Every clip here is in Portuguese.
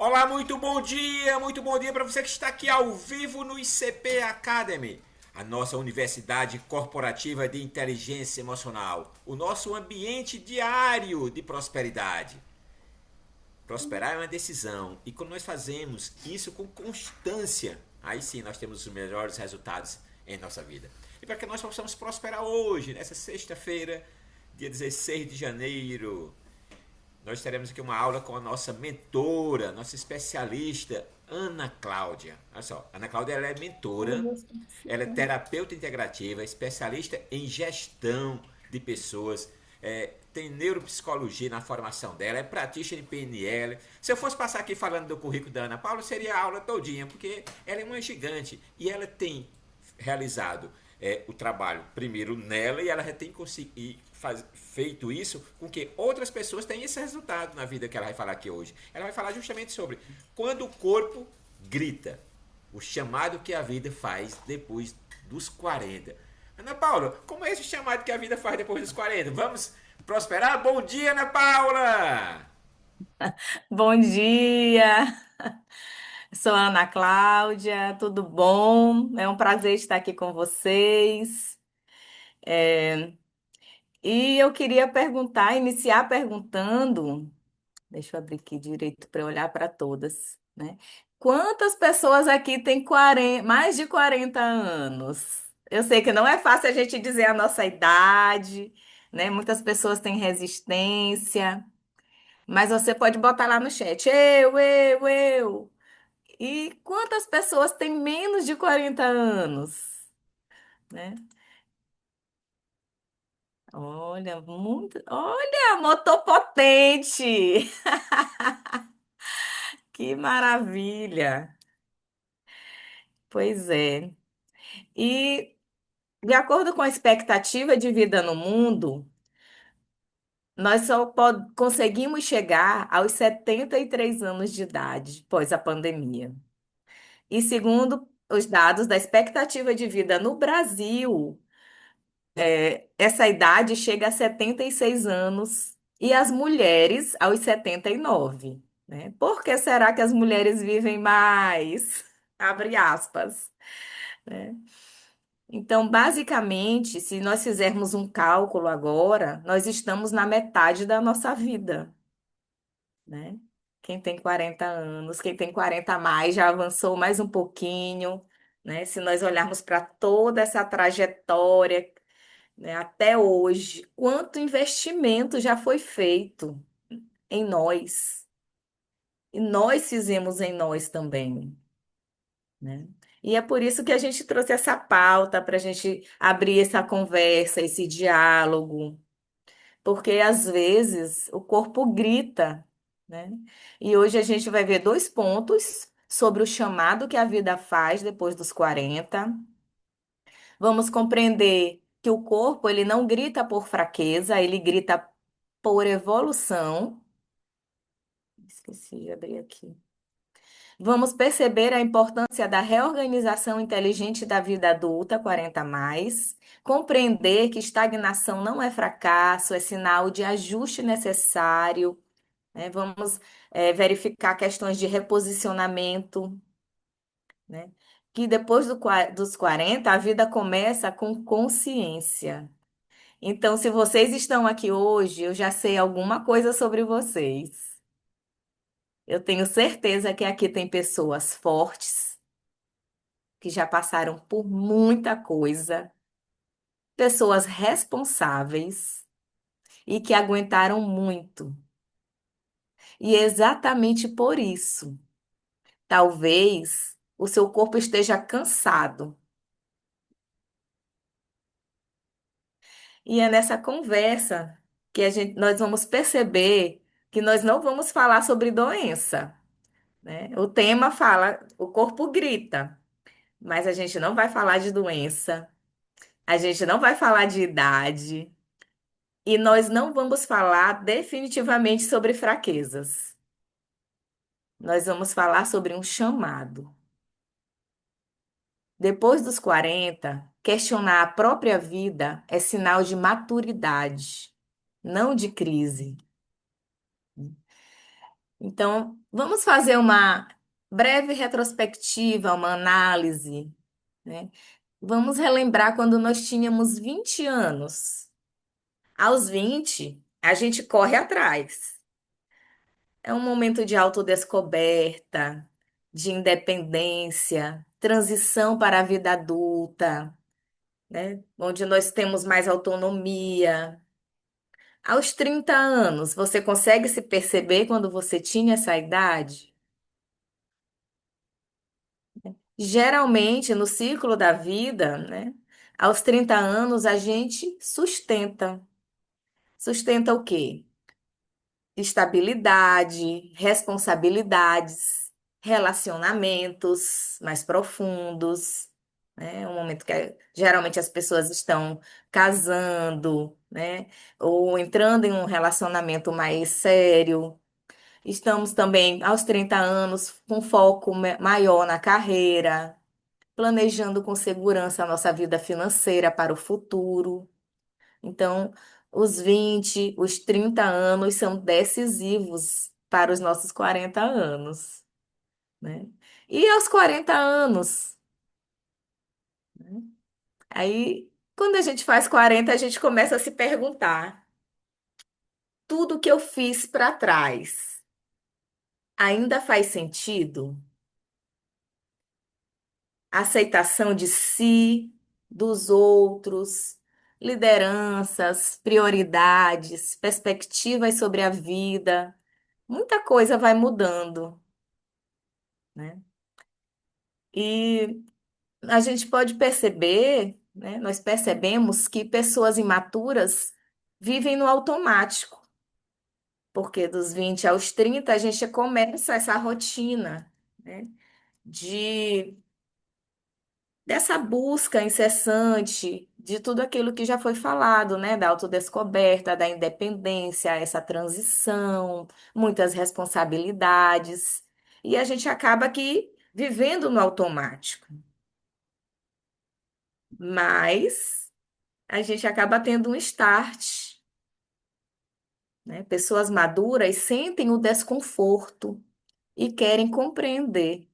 Olá, muito bom dia para você que está aqui ao vivo no ICP Academy, a nossa universidade corporativa de inteligência emocional, o nosso ambiente diário de prosperidade. Prosperar é uma decisão e quando nós fazemos isso com constância, aí sim nós temos os melhores resultados em nossa vida. E para que nós possamos prosperar hoje, nessa sexta-feira, dia 16 de janeiro, nós teremos aqui uma aula com a nossa mentora, nossa especialista, Ana Cláudia. Olha só, Ana Cláudia ela é mentora, ela é terapeuta integrativa, especialista em gestão de pessoas, tem neuropsicologia na formação dela, é praticante de PNL. Se eu fosse passar aqui falando do currículo da Ana Paula, seria a aula todinha, porque ela é uma gigante e ela tem realizado o trabalho primeiro nela e ela já tem feito isso com que outras pessoas tenham esse resultado na vida que ela vai falar aqui hoje. Ela vai falar justamente sobre quando o corpo grita, o chamado que a vida faz depois dos 40. Ana Paula, como é esse chamado que a vida faz depois dos 40? Vamos prosperar? Bom dia, Ana Paula! Bom dia, sou a Ana Cláudia, tudo bom? É um prazer estar aqui com vocês. E eu queria iniciar perguntando, deixa eu abrir aqui direito para olhar para todas, né? Quantas pessoas aqui têm 40, mais de 40 anos? Eu sei que não é fácil a gente dizer a nossa idade, né? Muitas pessoas têm resistência, mas você pode botar lá no chat, eu. E quantas pessoas têm menos de 40 anos, né? Olha, muito. Olha, motor potente! Que maravilha! Pois é. E, de acordo com a expectativa de vida no mundo, nós só conseguimos chegar aos 73 anos de idade pós a pandemia. E segundo os dados da expectativa de vida no Brasil, essa idade chega a 76 anos e as mulheres aos 79, né? Por que será que as mulheres vivem mais? Abre aspas, né? Então, basicamente, se nós fizermos um cálculo agora, nós estamos na metade da nossa vida, né? Quem tem 40 anos, quem tem 40 a mais já avançou mais um pouquinho, né? Se nós olharmos para toda essa trajetória, né, até hoje, quanto investimento já foi feito em nós. E nós fizemos em nós também, né? E é por isso que a gente trouxe essa pauta, para a gente abrir essa conversa, esse diálogo, porque às vezes o corpo grita, né? E hoje a gente vai ver dois pontos sobre o chamado que a vida faz depois dos 40. Vamos compreender que o corpo ele não grita por fraqueza, ele grita por evolução. Esqueci de abrir aqui. Vamos perceber a importância da reorganização inteligente da vida adulta, 40 a mais. Compreender que estagnação não é fracasso, é sinal de ajuste necessário, né? Vamos, verificar questões de reposicionamento, né? Que depois dos 40 a vida começa com consciência. Então, se vocês estão aqui hoje, eu já sei alguma coisa sobre vocês. Eu tenho certeza que aqui tem pessoas fortes, que já passaram por muita coisa, pessoas responsáveis e que aguentaram muito. E exatamente por isso, talvez o seu corpo esteja cansado. E é nessa conversa que nós vamos perceber que nós não vamos falar sobre doença, né? O tema fala, o corpo grita, mas a gente não vai falar de doença, a gente não vai falar de idade e nós não vamos falar definitivamente sobre fraquezas. Nós vamos falar sobre um chamado. Depois dos 40, questionar a própria vida é sinal de maturidade, não de crise. Então, vamos fazer uma breve retrospectiva, uma análise, né? Vamos relembrar quando nós tínhamos 20 anos. Aos 20, a gente corre atrás. É um momento de autodescoberta, de independência, transição para a vida adulta, né? Onde nós temos mais autonomia. Aos 30 anos, você consegue se perceber quando você tinha essa idade? Geralmente, no ciclo da vida, né? Aos 30 anos, a gente sustenta. Sustenta o quê? Estabilidade, responsabilidades, relacionamentos mais profundos, né? É um momento que geralmente as pessoas estão casando, né? Ou entrando em um relacionamento mais sério. Estamos também aos 30 anos com foco maior na carreira, planejando com segurança a nossa vida financeira para o futuro. Então, os 20, os 30 anos são decisivos para os nossos 40 anos, né? E aos 40 anos, né? Aí, quando a gente faz 40, a gente começa a se perguntar: tudo que eu fiz para trás ainda faz sentido? Aceitação de si, dos outros, lideranças, prioridades, perspectivas sobre a vida. Muita coisa vai mudando, né? E a gente pode perceber, né? Nós percebemos que pessoas imaturas vivem no automático, porque dos 20 aos 30 a gente começa essa rotina, né? De dessa busca incessante de tudo aquilo que já foi falado, né? Da autodescoberta, da independência, essa transição, muitas responsabilidades. E a gente acaba aqui vivendo no automático. Mas a gente acaba tendo um start, né? Pessoas maduras sentem o desconforto e querem compreender.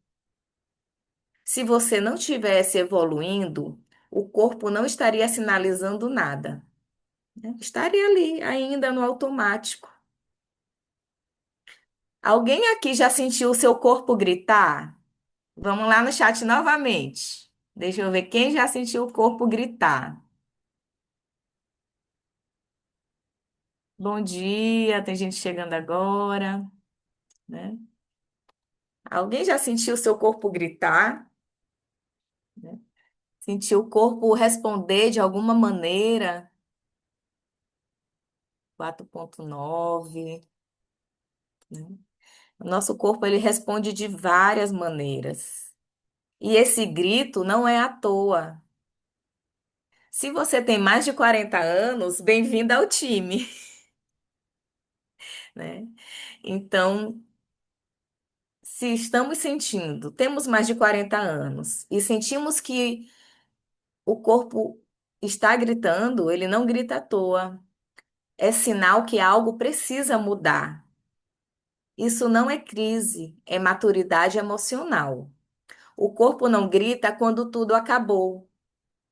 Se você não estivesse evoluindo, o corpo não estaria sinalizando nada, né? Estaria ali, ainda no automático. Alguém aqui já sentiu o seu corpo gritar? Vamos lá no chat novamente. Deixa eu ver quem já sentiu o corpo gritar. Bom dia, tem gente chegando agora, né? Alguém já sentiu o seu corpo gritar, né? Sentiu o corpo responder de alguma maneira? 4,9, né? O nosso corpo ele responde de várias maneiras. E esse grito não é à toa. Se você tem mais de 40 anos, bem-vindo ao time, né? Então, se estamos sentindo, temos mais de 40 anos e sentimos que o corpo está gritando, ele não grita à toa. É sinal que algo precisa mudar. Isso não é crise, é maturidade emocional. O corpo não grita quando tudo acabou.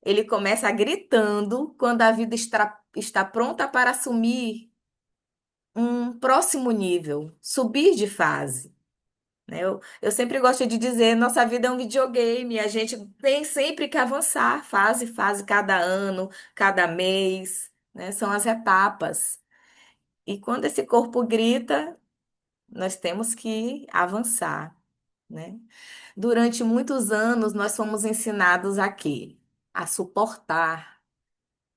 Ele começa gritando quando a vida está pronta para assumir um próximo nível, subir de fase, né? Eu sempre gosto de dizer, nossa vida é um videogame, a gente tem sempre que avançar, fase, cada ano, cada mês, né? São as etapas. E quando esse corpo grita, nós temos que avançar, né? Durante muitos anos, nós fomos ensinados a quê? A suportar.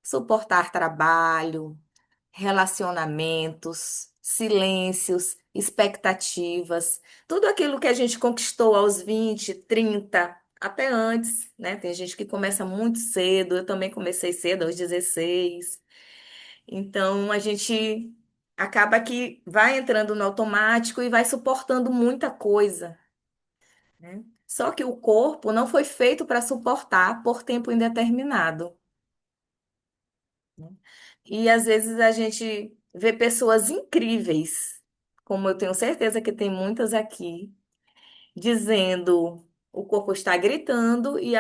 Suportar trabalho, relacionamentos, silêncios, expectativas, tudo aquilo que a gente conquistou aos 20, 30, até antes, né? Tem gente que começa muito cedo, eu também comecei cedo, aos 16. Então, a gente acaba que vai entrando no automático e vai suportando muita coisa, né? Só que o corpo não foi feito para suportar por tempo indeterminado, né? E às vezes a gente vê pessoas incríveis, como eu tenho certeza que tem muitas aqui, dizendo o corpo está gritando e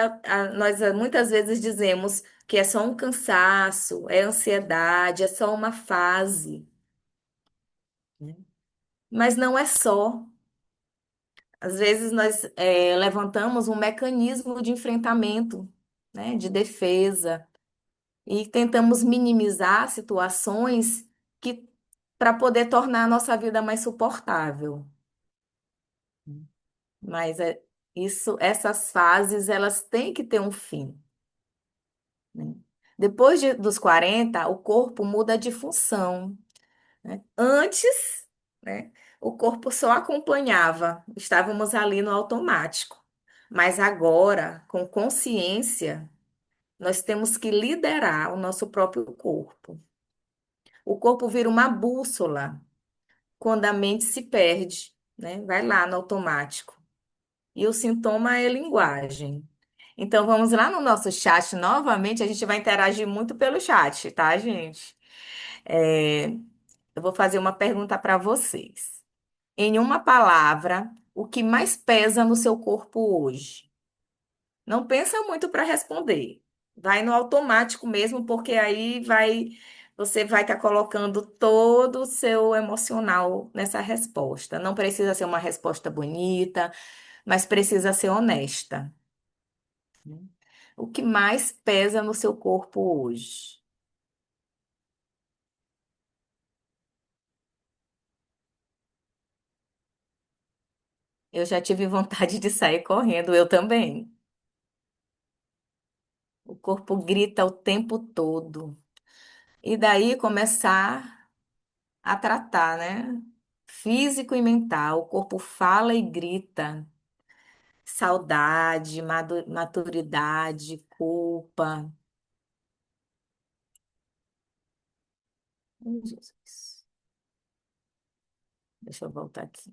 nós muitas vezes dizemos que é só um cansaço, é ansiedade, é só uma fase, né? Mas não é só. Às vezes nós levantamos um mecanismo de enfrentamento, né, de defesa e tentamos minimizar situações que para poder tornar a nossa vida mais suportável. Mas essas fases elas têm que ter um fim, né? Depois dos 40, o corpo muda de função, né? Antes, né, o corpo só acompanhava, estávamos ali no automático. Mas agora, com consciência, nós temos que liderar o nosso próprio corpo. O corpo vira uma bússola quando a mente se perde, né? Vai lá no automático. E o sintoma é linguagem. Então vamos lá no nosso chat novamente. A gente vai interagir muito pelo chat, tá, gente? É, eu vou fazer uma pergunta para vocês. Em uma palavra, o que mais pesa no seu corpo hoje? Não pensa muito para responder. Vai no automático mesmo, porque aí você vai estar colocando todo o seu emocional nessa resposta. Não precisa ser uma resposta bonita, mas precisa ser honesta, né? O que mais pesa no seu corpo hoje? Eu já tive vontade de sair correndo, eu também. O corpo grita o tempo todo. E daí começar a tratar, né? Físico e mental. O corpo fala e grita. Saudade, maturidade, culpa. Jesus. Deixa eu voltar aqui.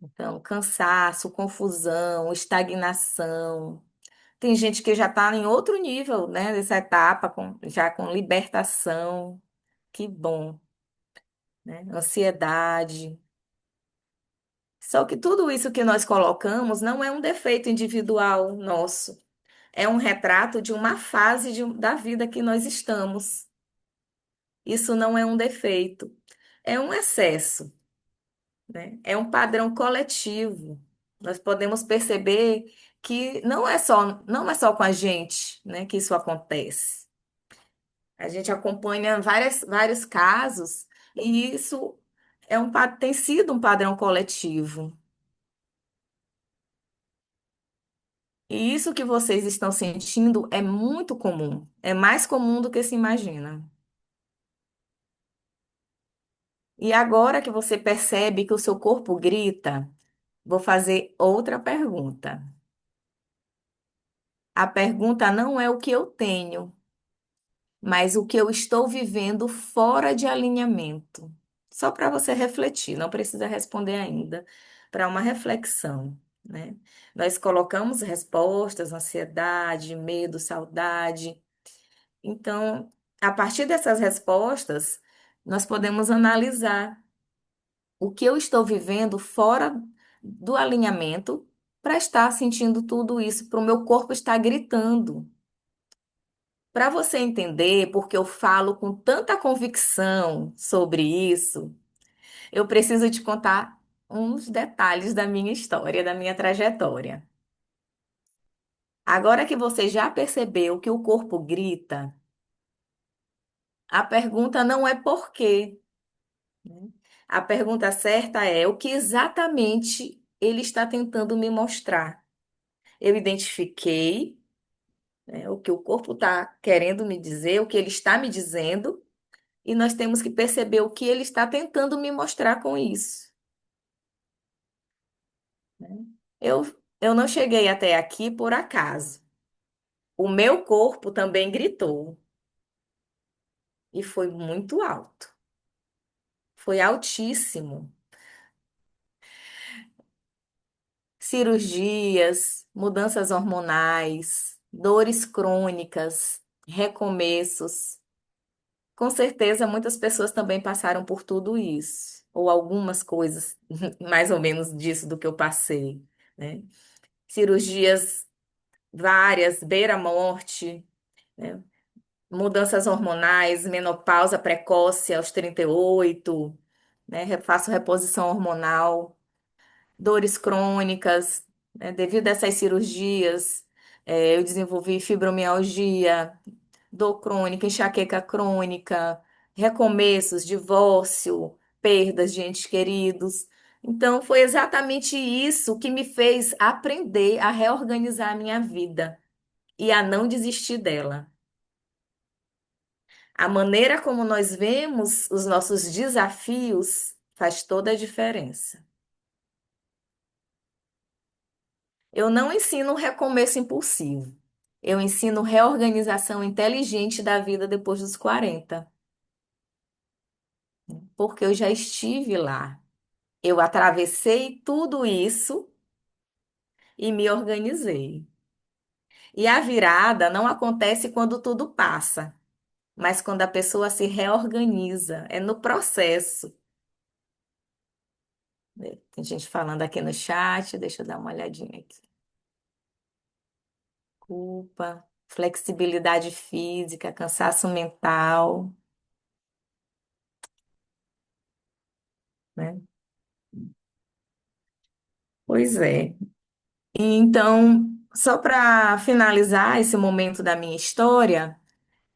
Então, cansaço, confusão, estagnação. Tem gente que já está em outro nível, né? Dessa etapa, já com libertação. Que bom, né? Ansiedade. Só que tudo isso que nós colocamos não é um defeito individual nosso. É um retrato de uma fase da vida que nós estamos. Isso não é um defeito, é um excesso, né? É um padrão coletivo. Nós podemos perceber que não é só com a gente, né, que isso acontece. A gente acompanha vários casos e isso tem sido um padrão coletivo. E isso que vocês estão sentindo é muito comum, é mais comum do que se imagina. E agora que você percebe que o seu corpo grita, vou fazer outra pergunta. A pergunta não é o que eu tenho, mas o que eu estou vivendo fora de alinhamento. Só para você refletir, não precisa responder ainda, para uma reflexão, né? Nós colocamos respostas, ansiedade, medo, saudade. Então, a partir dessas respostas, nós podemos analisar o que eu estou vivendo fora do alinhamento para estar sentindo tudo isso, para o meu corpo estar gritando. Para você entender, porque eu falo com tanta convicção sobre isso, eu preciso te contar uns detalhes da minha história, da minha trajetória. Agora que você já percebeu que o corpo grita, a pergunta não é por quê, né? A pergunta certa é o que exatamente ele está tentando me mostrar. Eu identifiquei, né, o que o corpo está querendo me dizer, o que ele está me dizendo, e nós temos que perceber o que ele está tentando me mostrar com isso, né? Eu, eu não cheguei até aqui por acaso. O meu corpo também gritou, e foi muito alto, foi altíssimo. Cirurgias, mudanças hormonais, dores crônicas. recomeços. Com certeza, muitas pessoas também passaram por tudo isso, ou algumas coisas, mais ou menos disso do que eu passei, né? Cirurgias várias, beira a morte, né? Mudanças hormonais, menopausa precoce aos 38, né? Faço reposição hormonal, dores crônicas, né? Devido a essas cirurgias, eu desenvolvi fibromialgia, dor crônica, enxaqueca crônica, recomeços, divórcio, perdas de entes queridos. Então, foi exatamente isso que me fez aprender a reorganizar a minha vida e a não desistir dela. A maneira como nós vemos os nossos desafios faz toda a diferença. Eu não ensino recomeço impulsivo. Eu ensino reorganização inteligente da vida depois dos 40, porque eu já estive lá. Eu atravessei tudo isso e me organizei. E a virada não acontece quando tudo passa, mas quando a pessoa se reorganiza, é no processo. Tem gente falando aqui no chat, deixa eu dar uma olhadinha aqui. Culpa, flexibilidade física, cansaço mental, né? Pois é. E então, só para finalizar esse momento da minha história,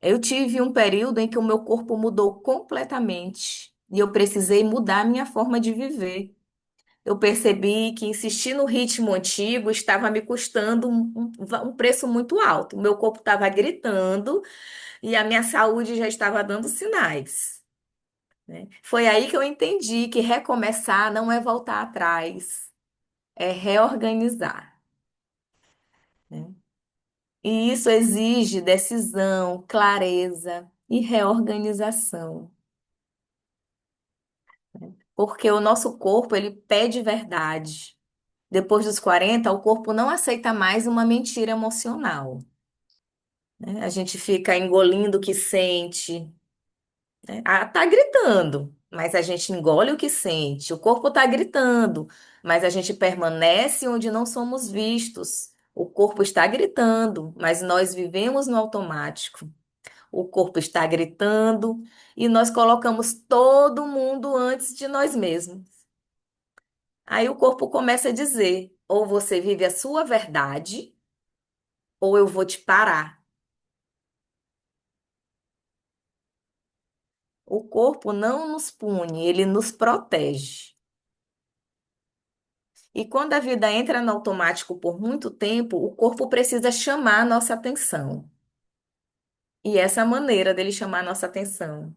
eu tive um período em que o meu corpo mudou completamente e eu precisei mudar a minha forma de viver. Eu percebi que insistir no ritmo antigo estava me custando um preço muito alto. O meu corpo estava gritando e a minha saúde já estava dando sinais, né? Foi aí que eu entendi que recomeçar não é voltar atrás, é reorganizar, né? E isso exige decisão, clareza e reorganização. Porque o nosso corpo, ele pede verdade. Depois dos 40, o corpo não aceita mais uma mentira emocional, né? A gente fica engolindo o que sente, né? Ah, tá gritando, mas a gente engole o que sente. O corpo tá gritando, mas a gente permanece onde não somos vistos. O corpo está gritando, mas nós vivemos no automático. O corpo está gritando e nós colocamos todo mundo antes de nós mesmos. Aí o corpo começa a dizer: ou você vive a sua verdade, ou eu vou te parar. O corpo não nos pune, ele nos protege. E quando a vida entra no automático por muito tempo, o corpo precisa chamar a nossa atenção. E essa é a maneira dele chamar a nossa atenção.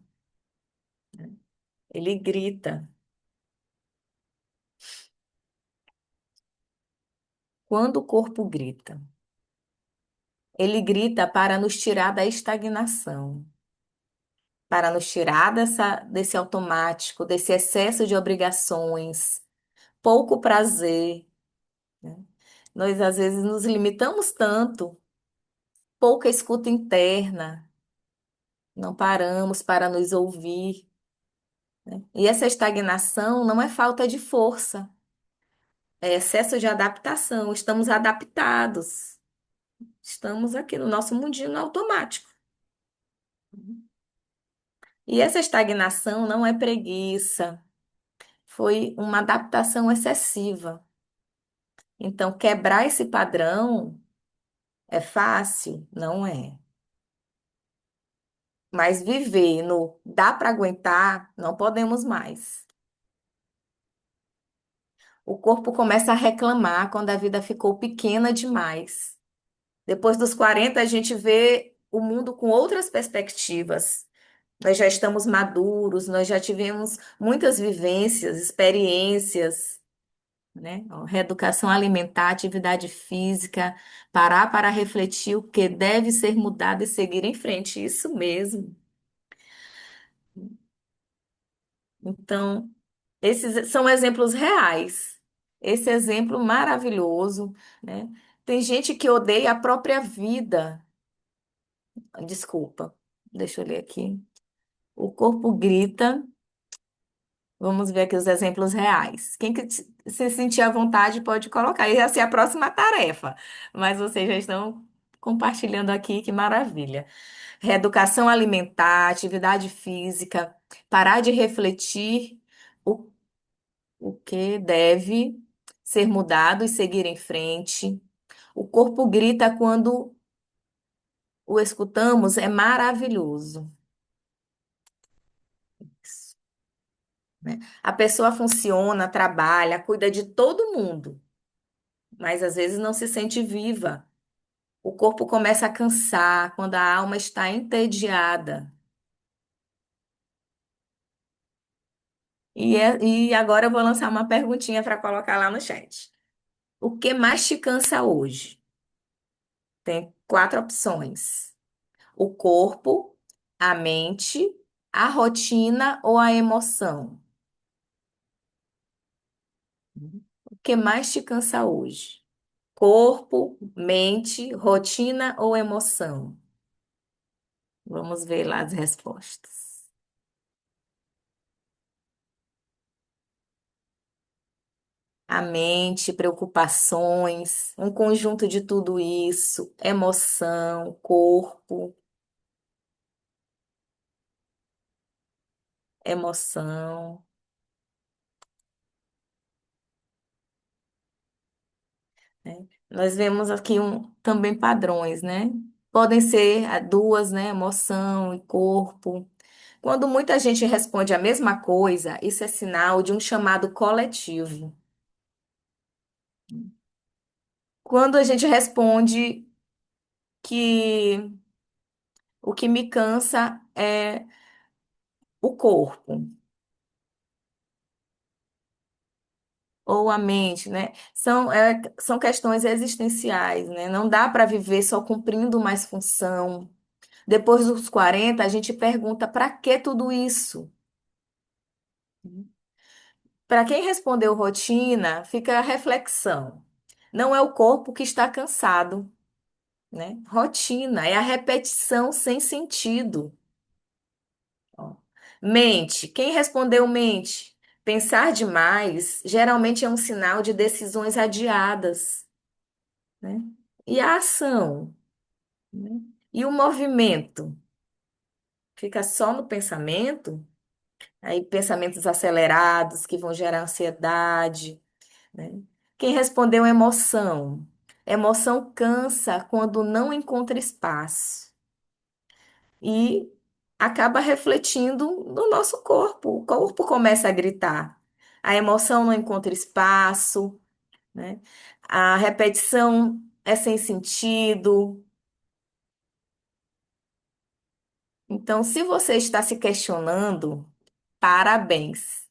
Ele grita. Quando o corpo grita, ele grita para nos tirar da estagnação, para nos tirar desse automático, desse excesso de obrigações, pouco prazer, né? Nós às vezes nos limitamos tanto, pouca escuta interna, não paramos para nos ouvir, né? E essa estagnação não é falta de força, é excesso de adaptação. Estamos adaptados, estamos aqui no nosso mundinho no automático. E essa estagnação não é preguiça, foi uma adaptação excessiva. Então, quebrar esse padrão é fácil? Não é. Mas viver no dá para aguentar, não podemos mais. O corpo começa a reclamar quando a vida ficou pequena demais. Depois dos 40, a gente vê o mundo com outras perspectivas. Nós já estamos maduros, nós já tivemos muitas vivências, experiências, né? Ó, reeducação alimentar, atividade física, parar para refletir o que deve ser mudado e seguir em frente. Isso mesmo. Então, esses são exemplos reais. Esse exemplo maravilhoso, né? Tem gente que odeia a própria vida. Desculpa, deixa eu ler aqui. O corpo grita. Vamos ver aqui os exemplos reais. Quem que se sentir à vontade pode colocar. E essa é a próxima tarefa. Mas vocês já estão compartilhando aqui, que maravilha. Reeducação alimentar, atividade física, parar de refletir o, o que deve ser mudado e seguir em frente. O corpo grita quando o escutamos, é maravilhoso. Isso, né? A pessoa funciona, trabalha, cuida de todo mundo, mas às vezes não se sente viva. O corpo começa a cansar quando a alma está entediada. E agora eu vou lançar uma perguntinha para colocar lá no chat. O que mais te cansa hoje? Tem quatro opções: o corpo, a mente, a rotina ou a emoção? O que mais te cansa hoje? Corpo, mente, rotina ou emoção? Vamos ver lá as respostas. A mente, preocupações, um conjunto de tudo isso, emoção, corpo, emoção, né? Nós vemos aqui também padrões, né? Podem ser duas, né? Emoção e corpo. Quando muita gente responde a mesma coisa, isso é sinal de um chamado coletivo. Quando a gente responde que o que me cansa é o corpo ou a mente, né? São questões existenciais, né? Não dá para viver só cumprindo mais função. Depois dos 40, a gente pergunta para que tudo isso? Para quem respondeu rotina, fica a reflexão. Não é o corpo que está cansado, né? Rotina é a repetição sem sentido. Ó. Mente. Quem respondeu mente? Pensar demais geralmente é um sinal de decisões adiadas, né? E a ação, né? E o movimento? Fica só no pensamento? Aí pensamentos acelerados que vão gerar ansiedade, né? Quem respondeu emoção? Emoção cansa quando não encontra espaço e acaba refletindo no nosso corpo. O corpo começa a gritar. A emoção não encontra espaço, né? A repetição é sem sentido. Então, se você está se questionando, parabéns.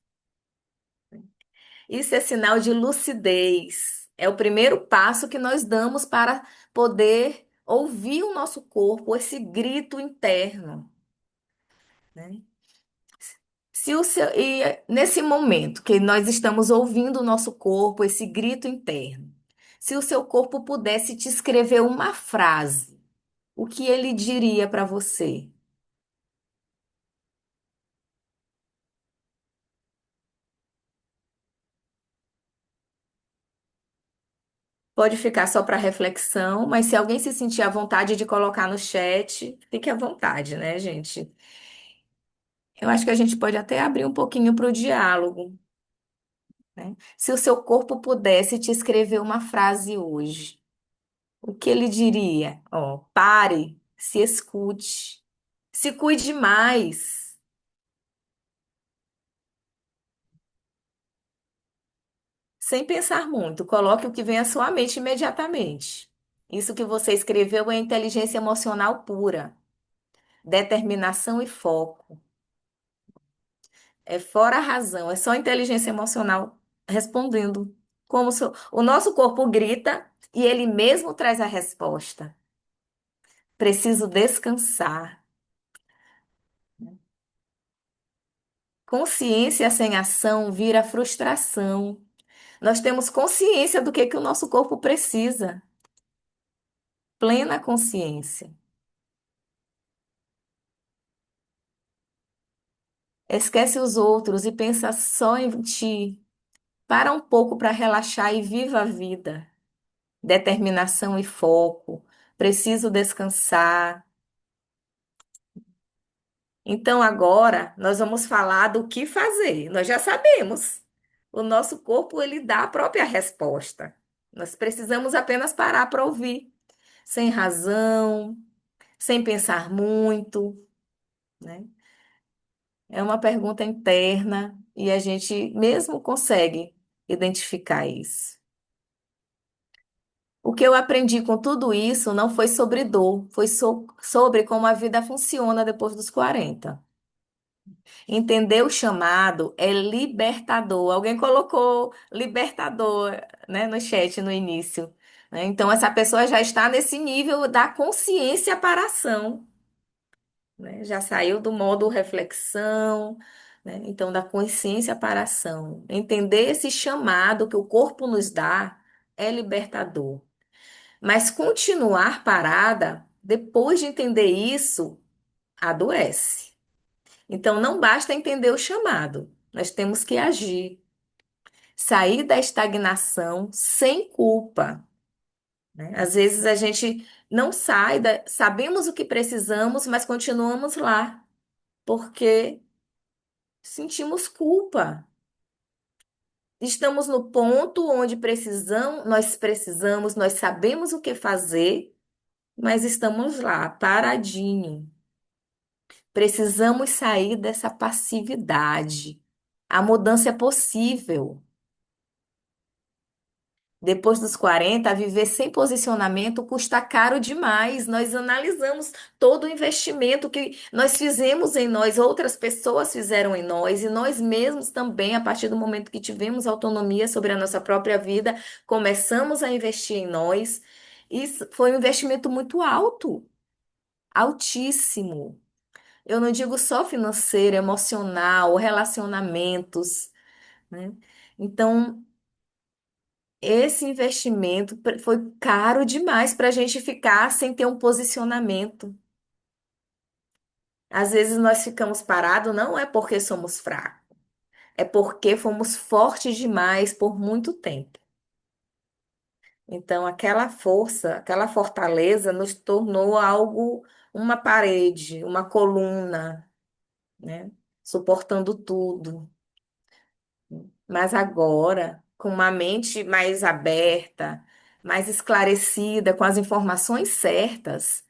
Isso é sinal de lucidez. É o primeiro passo que nós damos para poder ouvir o nosso corpo, esse grito interno, né? Nesse momento que nós estamos ouvindo o nosso corpo, esse grito interno, se o seu corpo pudesse te escrever uma frase, o que ele diria para você? Pode ficar só para reflexão, mas se alguém se sentir à vontade de colocar no chat, fique à vontade, né, gente? Eu acho que a gente pode até abrir um pouquinho para o diálogo, né? Se o seu corpo pudesse te escrever uma frase hoje, o que ele diria? Ó, pare, se escute, se cuide mais, sem pensar muito. Coloque o que vem à sua mente imediatamente. Isso que você escreveu é inteligência emocional pura, determinação e foco. É fora a razão, é só inteligência emocional respondendo. O nosso corpo grita e ele mesmo traz a resposta. Preciso descansar. Consciência sem ação vira frustração. Nós temos consciência do que o nosso corpo precisa. Plena consciência. Esquece os outros e pensa só em ti. Para um pouco para relaxar e viva a vida. Determinação e foco. Preciso descansar. Então agora nós vamos falar do que fazer. Nós já sabemos. O nosso corpo ele dá a própria resposta. Nós precisamos apenas parar para ouvir, sem razão, sem pensar muito, né? É uma pergunta interna e a gente mesmo consegue identificar isso. O que eu aprendi com tudo isso não foi sobre dor, foi sobre como a vida funciona depois dos 40. Entender o chamado é libertador. Alguém colocou libertador, né, no chat no início, né? Então, essa pessoa já está nesse nível da consciência para a ação, né? Já saiu do modo reflexão, né? Então, da consciência para a ação. Entender esse chamado que o corpo nos dá é libertador. Mas continuar parada, depois de entender isso, adoece. Então, não basta entender o chamado, nós temos que agir, sair da estagnação sem culpa, né? Às vezes a gente não sai, sabemos o que precisamos, mas continuamos lá, porque sentimos culpa. Estamos no ponto onde nós sabemos o que fazer, mas estamos lá, paradinho. Precisamos sair dessa passividade. A mudança é possível. Depois dos 40, viver sem posicionamento custa caro demais. Nós analisamos todo o investimento que nós fizemos em nós, outras pessoas fizeram em nós, e nós mesmos também, a partir do momento que tivemos autonomia sobre a nossa própria vida, começamos a investir em nós. Isso foi um investimento muito alto, altíssimo. Eu não digo só financeiro, emocional, relacionamentos, né? Então, esse investimento foi caro demais para a gente ficar sem ter um posicionamento. Às vezes nós ficamos parados, não é porque somos fracos, é porque fomos fortes demais por muito tempo. Então, aquela força, aquela fortaleza nos tornou algo, uma parede, uma coluna, né? Suportando tudo. Mas agora, com uma mente mais aberta, mais esclarecida, com as informações certas,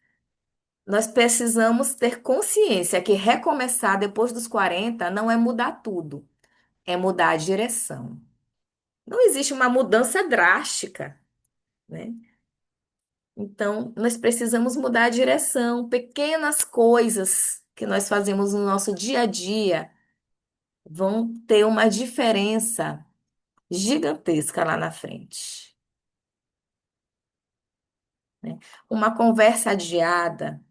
nós precisamos ter consciência que recomeçar depois dos 40 não é mudar tudo, é mudar a direção. Não existe uma mudança drástica, né? Então, nós precisamos mudar a direção. Pequenas coisas que nós fazemos no nosso dia a dia vão ter uma diferença gigantesca lá na frente, né? Uma conversa adiada,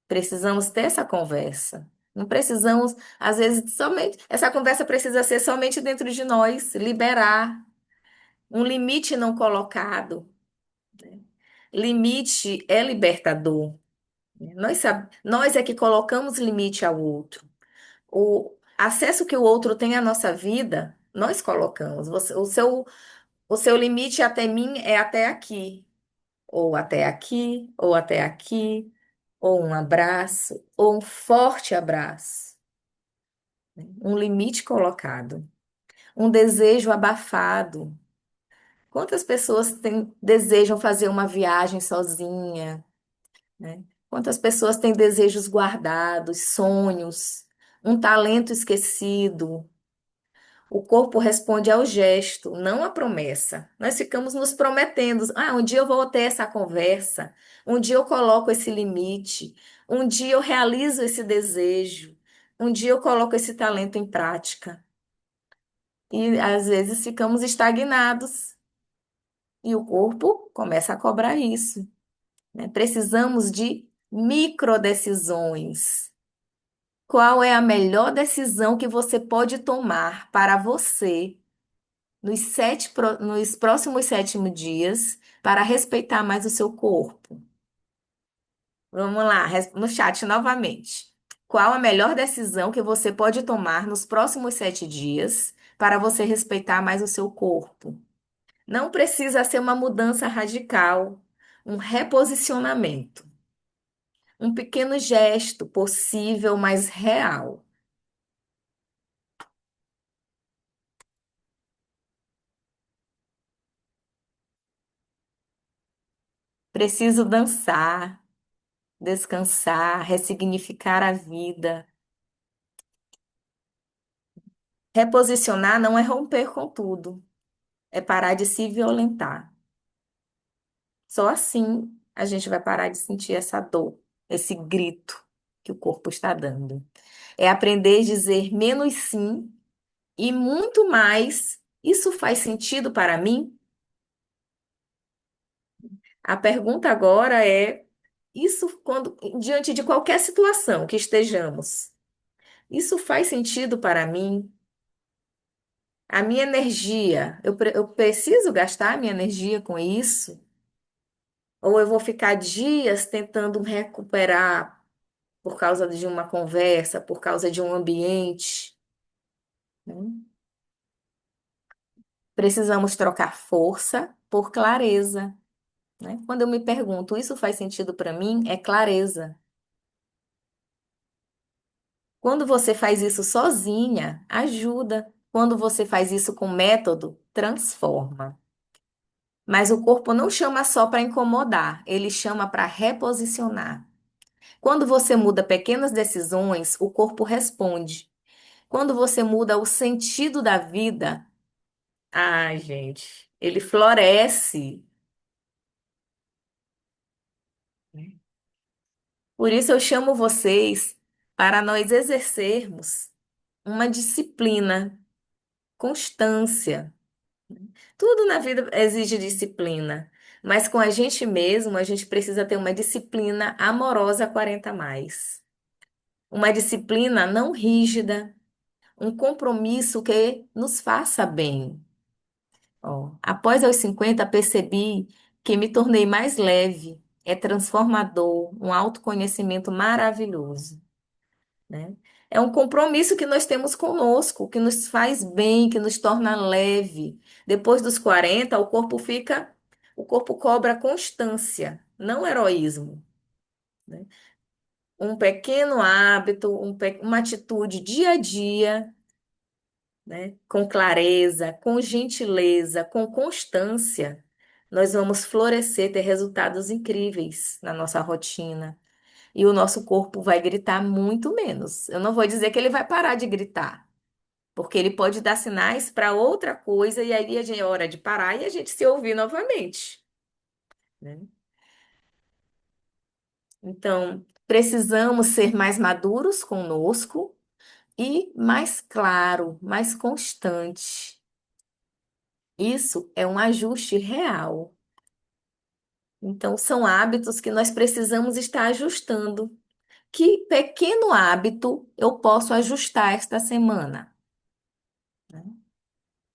precisamos ter essa conversa. Não precisamos, às vezes, somente. Essa conversa precisa ser somente dentro de nós, liberar um limite não colocado. Limite é libertador. Nós é que colocamos limite ao outro. O acesso que o outro tem à nossa vida, nós colocamos. O seu limite até mim é até aqui, ou até aqui, ou até aqui, ou um abraço, ou um forte abraço. Um limite colocado, um desejo abafado. Quantas pessoas desejam fazer uma viagem sozinha, né? Quantas pessoas têm desejos guardados, sonhos, um talento esquecido? O corpo responde ao gesto, não à promessa. Nós ficamos nos prometendo: ah, um dia eu vou ter essa conversa, um dia eu coloco esse limite, um dia eu realizo esse desejo, um dia eu coloco esse talento em prática. E às vezes ficamos estagnados e o corpo começa a cobrar isso, né? Precisamos de microdecisões. Qual é a melhor decisão que você pode tomar para você nos próximos 7 dias para respeitar mais o seu corpo? Vamos lá, no chat novamente. Qual a melhor decisão que você pode tomar nos próximos 7 dias para você respeitar mais o seu corpo? Não precisa ser uma mudança radical, um reposicionamento, um pequeno gesto possível, mas real. Preciso dançar, descansar, ressignificar a vida. Reposicionar não é romper com tudo, é parar de se violentar. Só assim a gente vai parar de sentir essa dor, esse grito que o corpo está dando. É aprender a dizer menos sim e muito mais. Isso faz sentido para mim? A pergunta agora é: isso quando diante de qualquer situação que estejamos, isso faz sentido para mim? A minha energia, eu preciso gastar a minha energia com isso? Ou eu vou ficar dias tentando recuperar por causa de uma conversa, por causa de um ambiente, né? Precisamos trocar força por clareza, né? Quando eu me pergunto, isso faz sentido para mim? É clareza. Quando você faz isso sozinha, ajuda. Quando você faz isso com método, transforma. Mas o corpo não chama só para incomodar, ele chama para reposicionar. Quando você muda pequenas decisões, o corpo responde. Quando você muda o sentido da vida, ai, gente, ele floresce. Por isso eu chamo vocês para nós exercermos uma disciplina, constância. Tudo na vida exige disciplina, mas com a gente mesmo, a gente precisa ter uma disciplina amorosa 40 mais. Uma disciplina não rígida, um compromisso que nos faça bem. Ó, após aos 50, percebi que me tornei mais leve, é transformador, um autoconhecimento maravilhoso, né? É um compromisso que nós temos conosco, que nos faz bem, que nos torna leve. Depois dos 40, o corpo cobra constância, não heroísmo, né? Um pequeno hábito, uma atitude dia a dia, né? Com clareza, com gentileza, com constância, nós vamos florescer, ter resultados incríveis na nossa rotina. E o nosso corpo vai gritar muito menos. Eu não vou dizer que ele vai parar de gritar, porque ele pode dar sinais para outra coisa e aí é hora de parar e a gente se ouvir novamente, né? Então, precisamos ser mais maduros conosco e mais claro, mais constante. Isso é um ajuste real. Então, são hábitos que nós precisamos estar ajustando. Que pequeno hábito eu posso ajustar esta semana? Né?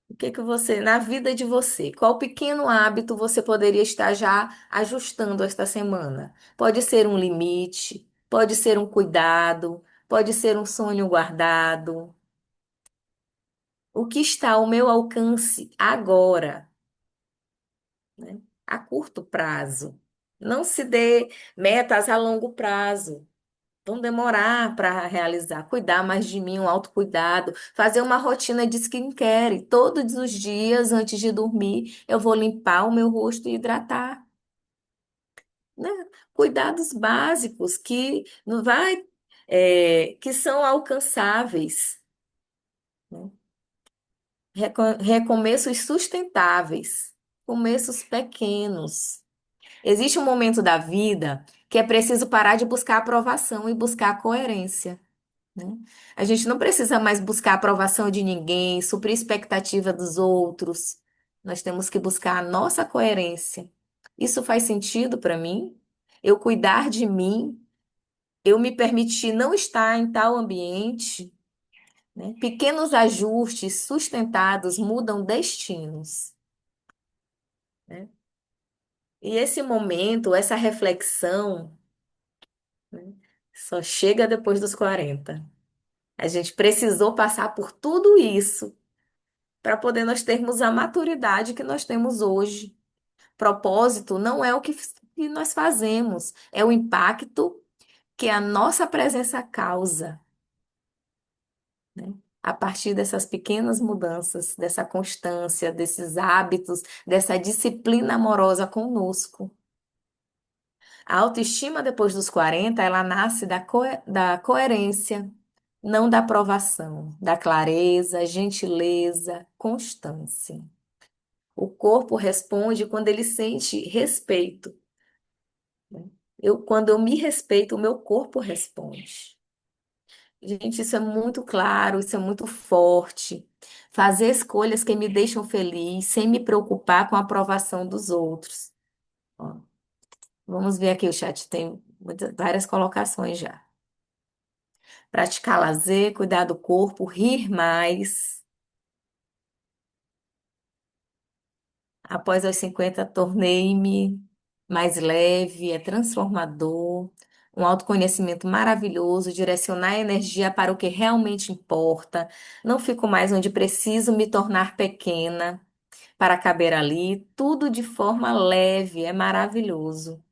O que que você, na vida de você, qual pequeno hábito você poderia estar já ajustando esta semana? Pode ser um limite, pode ser um cuidado, pode ser um sonho guardado. O que está ao meu alcance agora, né? A curto prazo. Não se dê metas a longo prazo. Vão demorar para realizar. Cuidar mais de mim, um autocuidado. Fazer uma rotina de skincare. Todos os dias, antes de dormir, eu vou limpar o meu rosto e hidratar, né? Cuidados básicos que não vai, que são alcançáveis, né? Recomeços sustentáveis. Começos pequenos. Existe um momento da vida que é preciso parar de buscar aprovação e buscar coerência, né? A gente não precisa mais buscar a aprovação de ninguém, suprir expectativa dos outros. Nós temos que buscar a nossa coerência. Isso faz sentido para mim? Eu cuidar de mim, eu me permitir não estar em tal ambiente, né? Pequenos ajustes sustentados mudam destinos, né? E esse momento, essa reflexão, né, Só chega depois dos 40. A gente precisou passar por tudo isso para poder nós termos a maturidade que nós temos hoje. Propósito não é o que nós fazemos, é o impacto que a nossa presença causa, né? A partir dessas pequenas mudanças, dessa constância, desses hábitos, dessa disciplina amorosa conosco. A autoestima depois dos 40, ela nasce da coerência, não da aprovação, da clareza, gentileza, constância. O corpo responde quando ele sente respeito, né? Quando eu me respeito, o meu corpo responde. Gente, isso é muito claro, isso é muito forte. Fazer escolhas que me deixam feliz, sem me preocupar com a aprovação dos outros. Ó, vamos ver aqui, o chat tem várias colocações já. Praticar lazer, cuidar do corpo, rir mais. Após os 50, tornei-me mais leve, é transformador. Um autoconhecimento maravilhoso, direcionar a energia para o que realmente importa. Não fico mais onde preciso me tornar pequena para caber ali. Tudo de forma leve, é maravilhoso.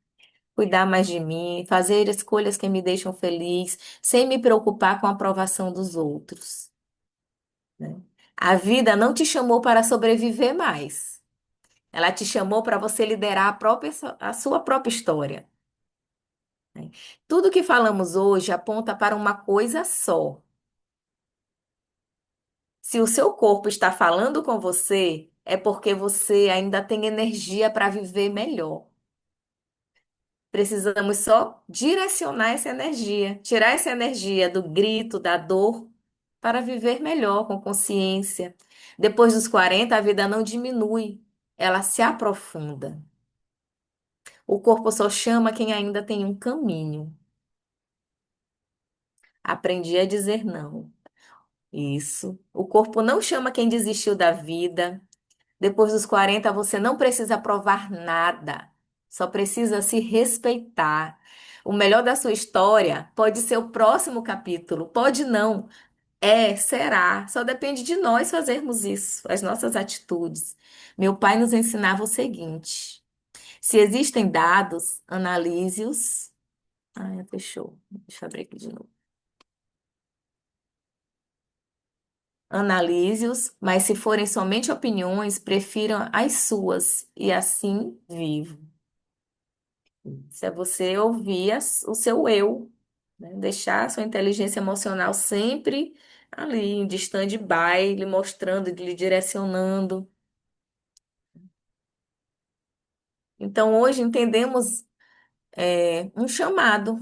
Cuidar mais de mim, fazer escolhas que me deixam feliz, sem me preocupar com a aprovação dos outros, né? A vida não te chamou para sobreviver mais. Ela te chamou para você liderar a sua própria história, né? Tudo que falamos hoje aponta para uma coisa só. Se o seu corpo está falando com você, é porque você ainda tem energia para viver melhor. Precisamos só direcionar essa energia, tirar essa energia do grito, da dor, para viver melhor, com consciência. Depois dos 40, a vida não diminui, ela se aprofunda. O corpo só chama quem ainda tem um caminho. Aprendi a dizer não. Isso. O corpo não chama quem desistiu da vida. Depois dos 40, você não precisa provar nada. Só precisa se respeitar. O melhor da sua história pode ser o próximo capítulo. Pode não. É, será. Só depende de nós fazermos isso, as nossas atitudes. Meu pai nos ensinava o seguinte: se existem dados, analise-os. Ah, fechou. Deixa eu abrir aqui de novo. Analise-os, mas se forem somente opiniões, prefiram as suas e assim vivo. Isso é você ouvir o seu eu, né? Deixar a sua inteligência emocional sempre ali, de stand-by, lhe mostrando, lhe direcionando. Então, hoje entendemos um chamado,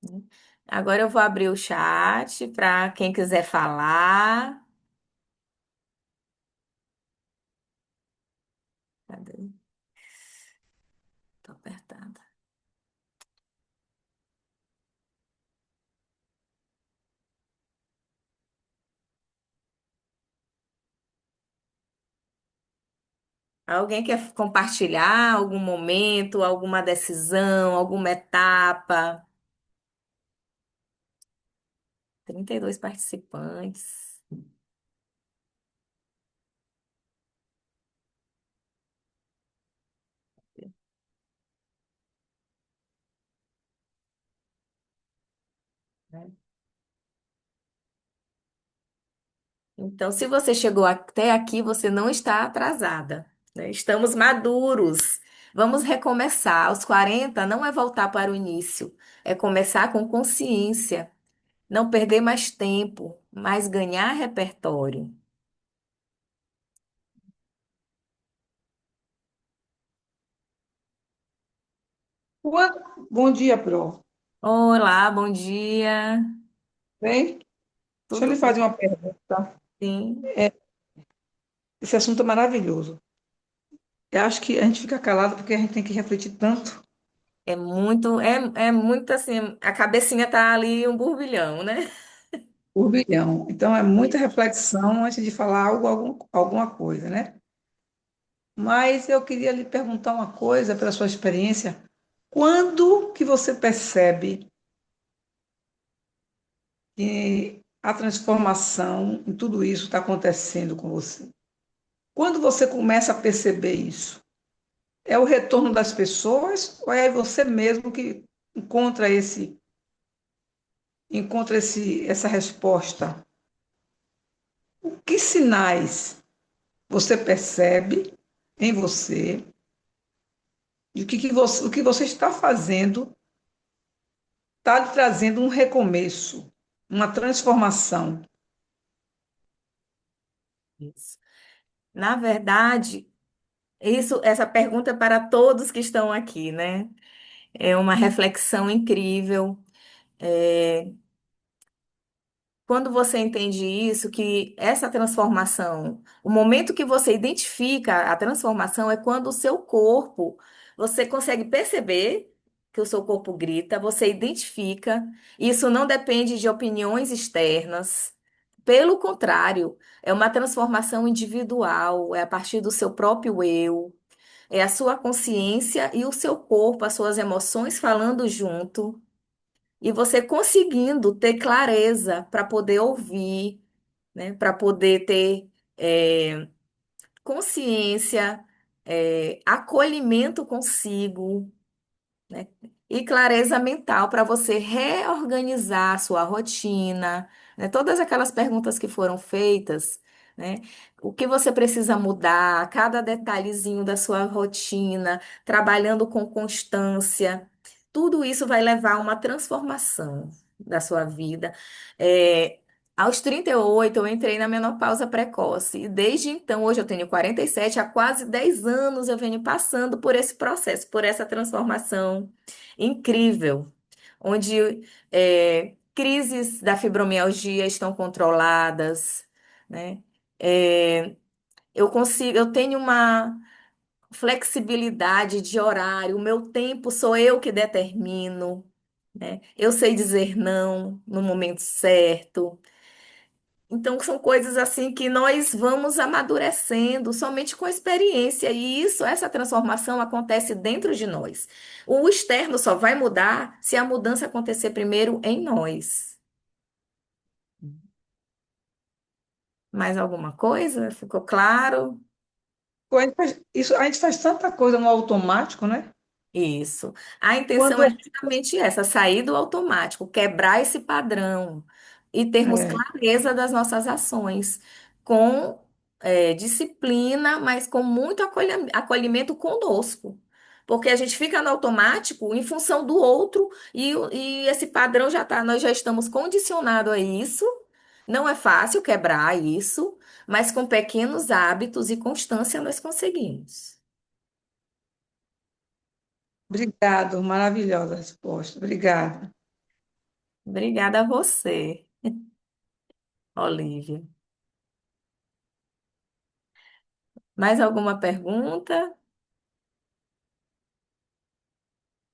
né? Agora eu vou abrir o chat para quem quiser falar. Cadê? Tô apertada. Alguém quer compartilhar algum momento, alguma decisão, alguma etapa? 32 participantes. Né? Então, se você chegou até aqui, você não está atrasada, né? Estamos maduros. Vamos recomeçar. Aos 40 não é voltar para o início, é começar com consciência, não perder mais tempo, mas ganhar repertório. Bom dia, Pro. Olá, bom dia. Bem, deixa eu Tudo lhe bem? fazer uma pergunta. Sim. Esse assunto é maravilhoso. Eu acho que a gente fica calado porque a gente tem que refletir tanto. É muito assim, a cabecinha tá ali um burbilhão, né? Turbilhão. Então, é muita reflexão antes de falar alguma coisa, né? Mas eu queria lhe perguntar uma coisa, pela sua experiência. Quando que você percebe que a transformação em tudo isso está acontecendo com você. Quando você começa a perceber isso, é o retorno das pessoas ou é você mesmo que encontra essa resposta? Que sinais você percebe em você de o que você está fazendo está lhe trazendo um recomeço, uma transformação? Isso. Na verdade, essa pergunta é para todos que estão aqui, né? É uma reflexão incrível. É, Quando você entende isso, que essa transformação, o momento que você identifica a transformação é quando o seu corpo, você consegue perceber que o seu corpo grita, você identifica, isso não depende de opiniões externas. Pelo contrário, é uma transformação individual, é a partir do seu próprio eu, é a sua consciência e o seu corpo, as suas emoções falando junto. E você conseguindo ter clareza para poder ouvir, né? Para poder ter consciência, acolhimento consigo, né? E clareza mental para você reorganizar a sua rotina, né? Todas aquelas perguntas que foram feitas, né? O que você precisa mudar, cada detalhezinho da sua rotina, trabalhando com constância, tudo isso vai levar a uma transformação da sua vida. É, Aos 38 eu entrei na menopausa precoce e desde então, hoje eu tenho 47, há quase 10 anos eu venho passando por esse processo, por essa transformação incrível, onde crises da fibromialgia estão controladas, né? É, eu tenho uma flexibilidade de horário, o meu tempo sou eu que determino, né? Eu sei dizer não no momento certo. Então, são coisas assim que nós vamos amadurecendo somente com a experiência, e essa transformação acontece dentro de nós. O externo só vai mudar se a mudança acontecer primeiro em nós. Mais alguma coisa? Ficou claro? A gente faz tanta coisa no automático, né? Isso. A intenção Quando é justamente essa, sair do automático, quebrar esse padrão e termos é, clareza das nossas ações, com disciplina, mas com muito acolhimento conosco. Porque a gente fica no automático em função do outro e esse padrão já tá, nós já estamos condicionados a isso. Não é fácil quebrar isso, mas com pequenos hábitos e constância nós conseguimos. obrigado, maravilhosa resposta. Obrigada. Obrigada a você, Olívia. Mais alguma pergunta?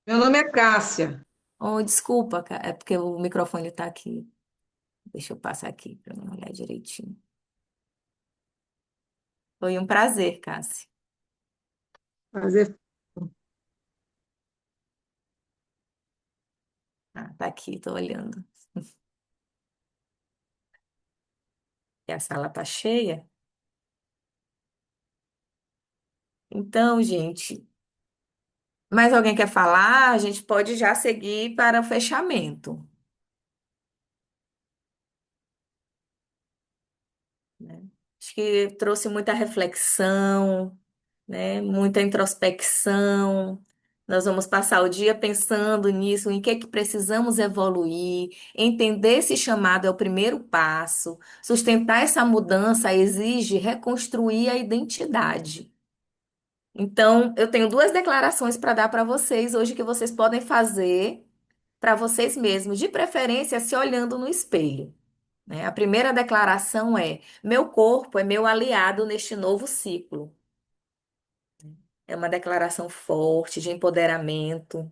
Meu nome é Cássia. Oh, desculpa, é porque o microfone está aqui. Deixa eu passar aqui para eu olhar direitinho. Foi um prazer, Cássia. Prazer. Ah, tá aqui, tô olhando. E a sala tá cheia. Então, gente, mais alguém quer falar? A gente pode já seguir para o fechamento, né? Acho que trouxe muita reflexão, né? Muita introspecção. Nós vamos passar o dia pensando nisso, em que precisamos evoluir, entender esse chamado é o primeiro passo. Sustentar essa mudança exige reconstruir a identidade. Então, eu tenho duas declarações para dar para vocês hoje que vocês podem fazer para vocês mesmos, de preferência se olhando no espelho, né? A primeira declaração é: meu corpo é meu aliado neste novo ciclo. É uma declaração forte de empoderamento.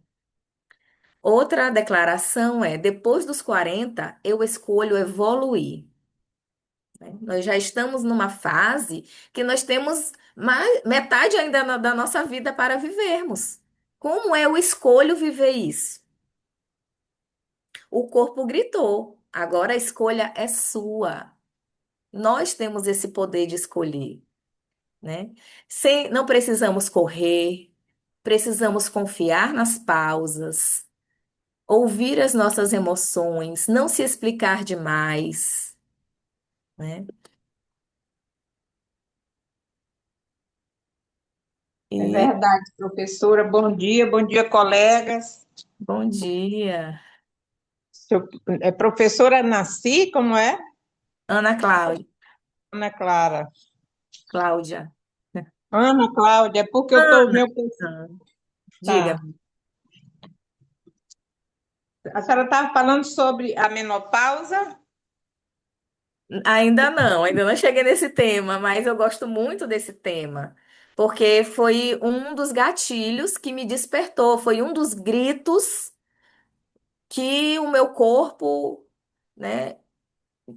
Outra declaração é: depois dos 40, eu escolho evoluir, né? Nós já estamos numa fase que nós temos metade ainda da nossa vida para vivermos. Como eu escolho viver isso? O corpo gritou. Agora a escolha é sua. Nós temos esse poder de escolher, né? Não precisamos correr, precisamos confiar nas pausas, ouvir as nossas emoções, não se explicar demais, né? É E verdade, professora. Bom dia, colegas. bom dia, É professora Nasci, como é? Ana Cláudia. Ana Clara. Cláudia. Ana Cláudia, é porque eu tô, Ana, meu diga. tá. A senhora estava falando sobre a menopausa? Ainda não cheguei nesse tema, mas eu gosto muito desse tema, porque foi um dos gatilhos que me despertou, foi um dos gritos que o meu corpo, né,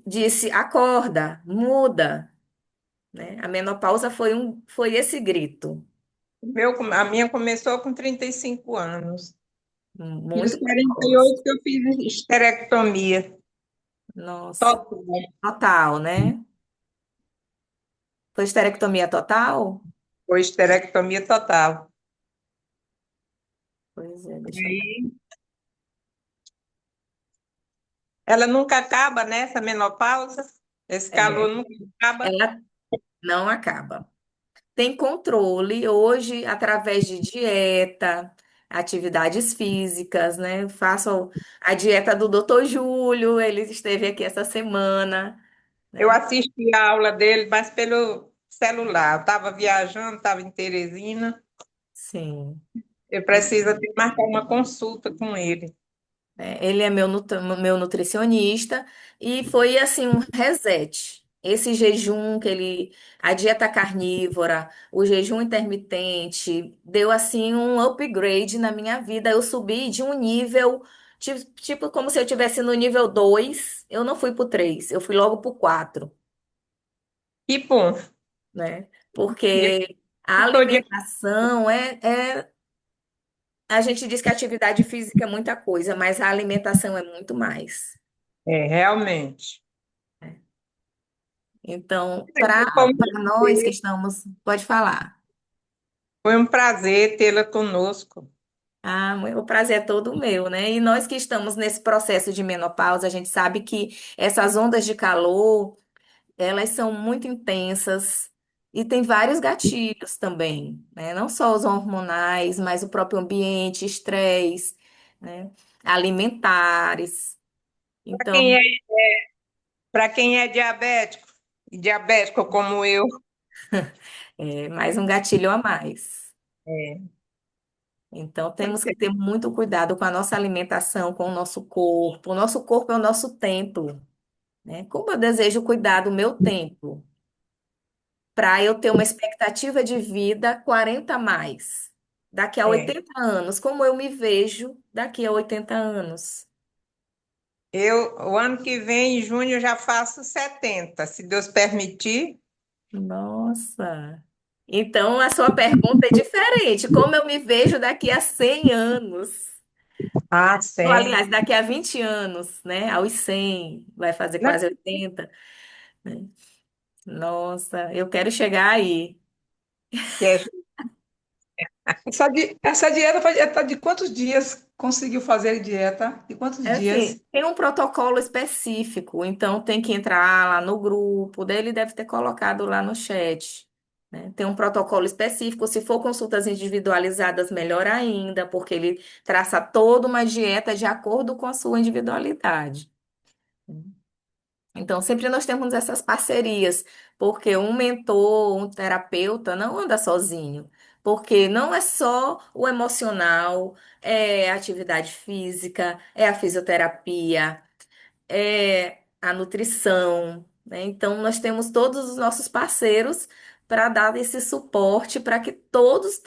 disse: acorda, muda, né? A menopausa foi esse grito, A minha começou com 35 anos. E os muito precoce. 48 que eu fiz esterectomia. Nossa, Total. total, né? Foi esterectomia total? Foi esterectomia total. Pois é, deixa eu ver. E ela nunca acaba, né, essa menopausa? Esse calor É, nunca acaba? ela não acaba. Tem controle hoje através de dieta, atividades físicas, né? Faço a dieta do Dr. Júlio, ele esteve aqui essa semana, Eu né? assisti a aula dele, mas pelo celular. Eu estava viajando, estava em Teresina. Sim. Eu preciso até marcar uma consulta com ele. Ele é meu nutricionista e foi assim um reset. Esse jejum a dieta carnívora, o jejum intermitente, deu assim um upgrade na minha vida. Eu subi de um nível, tipo como se eu estivesse no nível 2. Eu não fui pro 3, eu fui logo pro 4, Que bom. né? E Porque a eu tô de... alimentação a gente diz que a atividade física é muita coisa, mas a alimentação é muito mais. É, realmente. Então, Foi para nós que estamos, pode falar. um prazer tê-la conosco. Ah, o prazer é todo meu, né? E nós que estamos nesse processo de menopausa, a gente sabe que essas ondas de calor, elas são muito intensas e tem vários gatilhos também, né? Não só os hormonais, mas o próprio ambiente, estresse, né? Alimentares. Para Então, quem para quem é diabético, e diabético como eu, é mais um gatilho a mais. é, Então, temos que ter muito cuidado com a nossa alimentação, com o nosso corpo. O nosso corpo é o nosso templo, né? Como eu desejo cuidar do meu templo, para eu ter uma expectativa de vida 40 a mais, daqui a é. 80 anos, como eu me vejo daqui a 80 anos? O ano que vem, em junho, eu já faço 70, se Deus permitir. Nossa! Então, a sua pergunta é diferente. Como eu me vejo daqui a 100 anos? Ah, Ou, sim. aliás, daqui a 20 anos, né? Aos 100, vai fazer Não, quase 80, né? Nossa, eu quero chegar aí. que é Essa dieta foi dieta de quantos dias conseguiu fazer dieta? De quantos É assim, dias? tem um protocolo específico, então tem que entrar lá no grupo, daí ele deve ter colocado lá no chat, né? Tem um protocolo específico, se for consultas individualizadas, melhor ainda, porque ele traça toda uma dieta de acordo com a sua individualidade. Então, sempre nós temos essas parcerias, porque um mentor, um terapeuta não anda sozinho, porque não é só o emocional, é a atividade física, é a fisioterapia, é a nutrição, né? Então, nós temos todos os nossos parceiros para dar esse suporte para que todos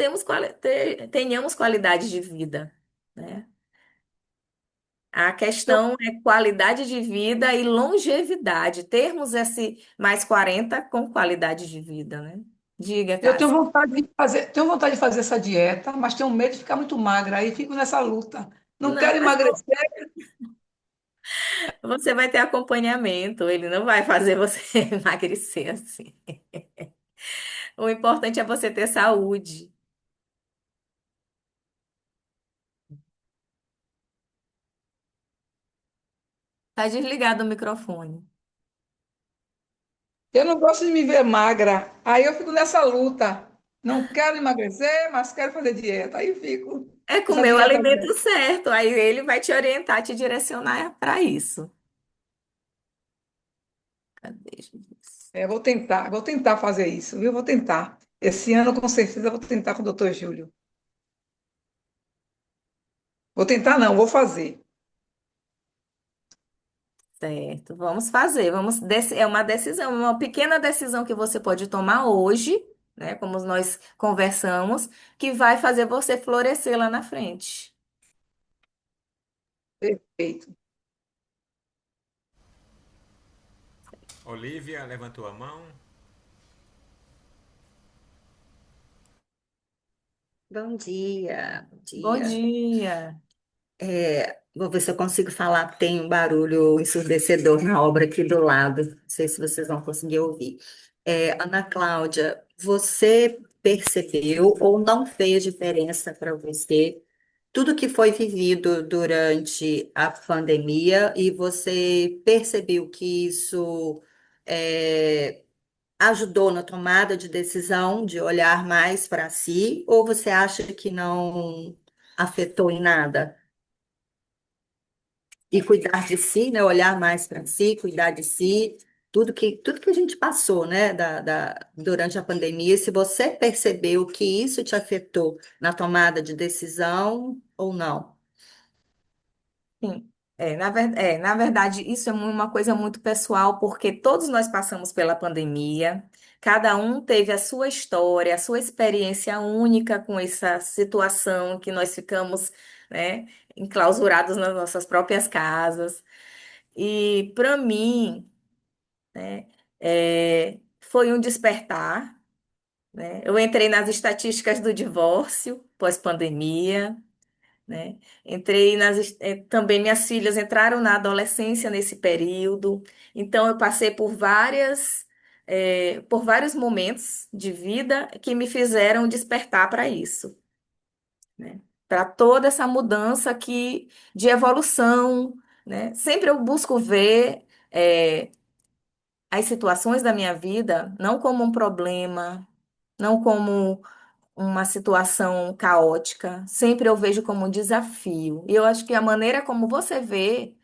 tenhamos qualidade de vida, né? A questão é qualidade de vida e longevidade. Termos esse mais 40 com qualidade de vida, né? Diga, Eu tenho Cássio. vontade de fazer, tenho vontade de fazer essa dieta, mas tenho medo de ficar muito magra, aí fico nessa luta. Não Não, quero emagrecer, Você vai ter acompanhamento, ele não vai fazer você emagrecer assim. O importante é você ter saúde. Tá desligado o microfone. Eu não gosto de me ver magra, aí eu fico nessa luta. Não quero emagrecer, mas quero fazer dieta. Aí fico É essa comer o dieta. alimento certo, aí ele vai te orientar, te direcionar para isso. Cadê, Jesus? Vou tentar fazer isso, viu? Vou tentar. Esse ano, com certeza, vou tentar com o doutor Júlio. Vou tentar, não, vou fazer. Certo, vamos fazer. É uma decisão, uma pequena decisão que você pode tomar hoje, né? Como nós conversamos, que vai fazer você florescer lá na frente. Perfeito. Olivia levantou a mão. Bom dia, bom Bom dia. dia. Vou ver se eu consigo falar. Tem um barulho ensurdecedor na obra aqui do lado. Não sei se vocês vão conseguir ouvir. Ana Cláudia, você percebeu ou não fez diferença para você tudo que foi vivido durante a pandemia e você percebeu que isso é, ajudou na tomada de decisão, de olhar mais para si, ou você acha que não afetou em nada? E cuidar de si, né? Olhar mais para si, cuidar de si, tudo que a gente passou, né? Durante a pandemia, se você percebeu que isso te afetou na tomada de decisão ou não? Sim. Na verdade, isso é uma coisa muito pessoal, porque todos nós passamos pela pandemia, cada um teve a sua história, a sua experiência única com essa situação que nós ficamos, né, enclausurados nas nossas próprias casas. E para mim, né, foi um despertar, né? Eu entrei nas estatísticas do divórcio pós-pandemia, né? Também minhas filhas entraram na adolescência nesse período, então eu passei por vários momentos de vida que me fizeram despertar para isso, né? Para toda essa mudança de evolução, né? Sempre eu busco ver as situações da minha vida não como um problema, não como uma situação caótica, sempre eu vejo como um desafio. E eu acho que a maneira como você vê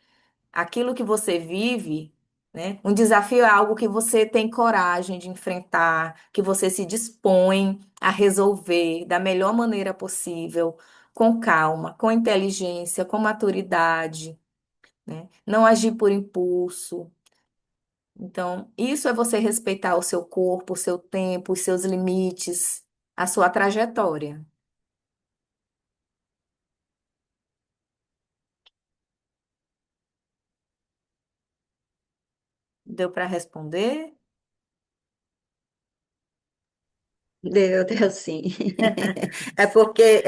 aquilo que você vive, né? Um desafio é algo que você tem coragem de enfrentar, que você se dispõe a resolver da melhor maneira possível, com calma, com inteligência, com maturidade, né? Não agir por impulso. Então, isso é você respeitar o seu corpo, o seu tempo, os seus limites, a sua trajetória. Deu para responder? Deu sim. É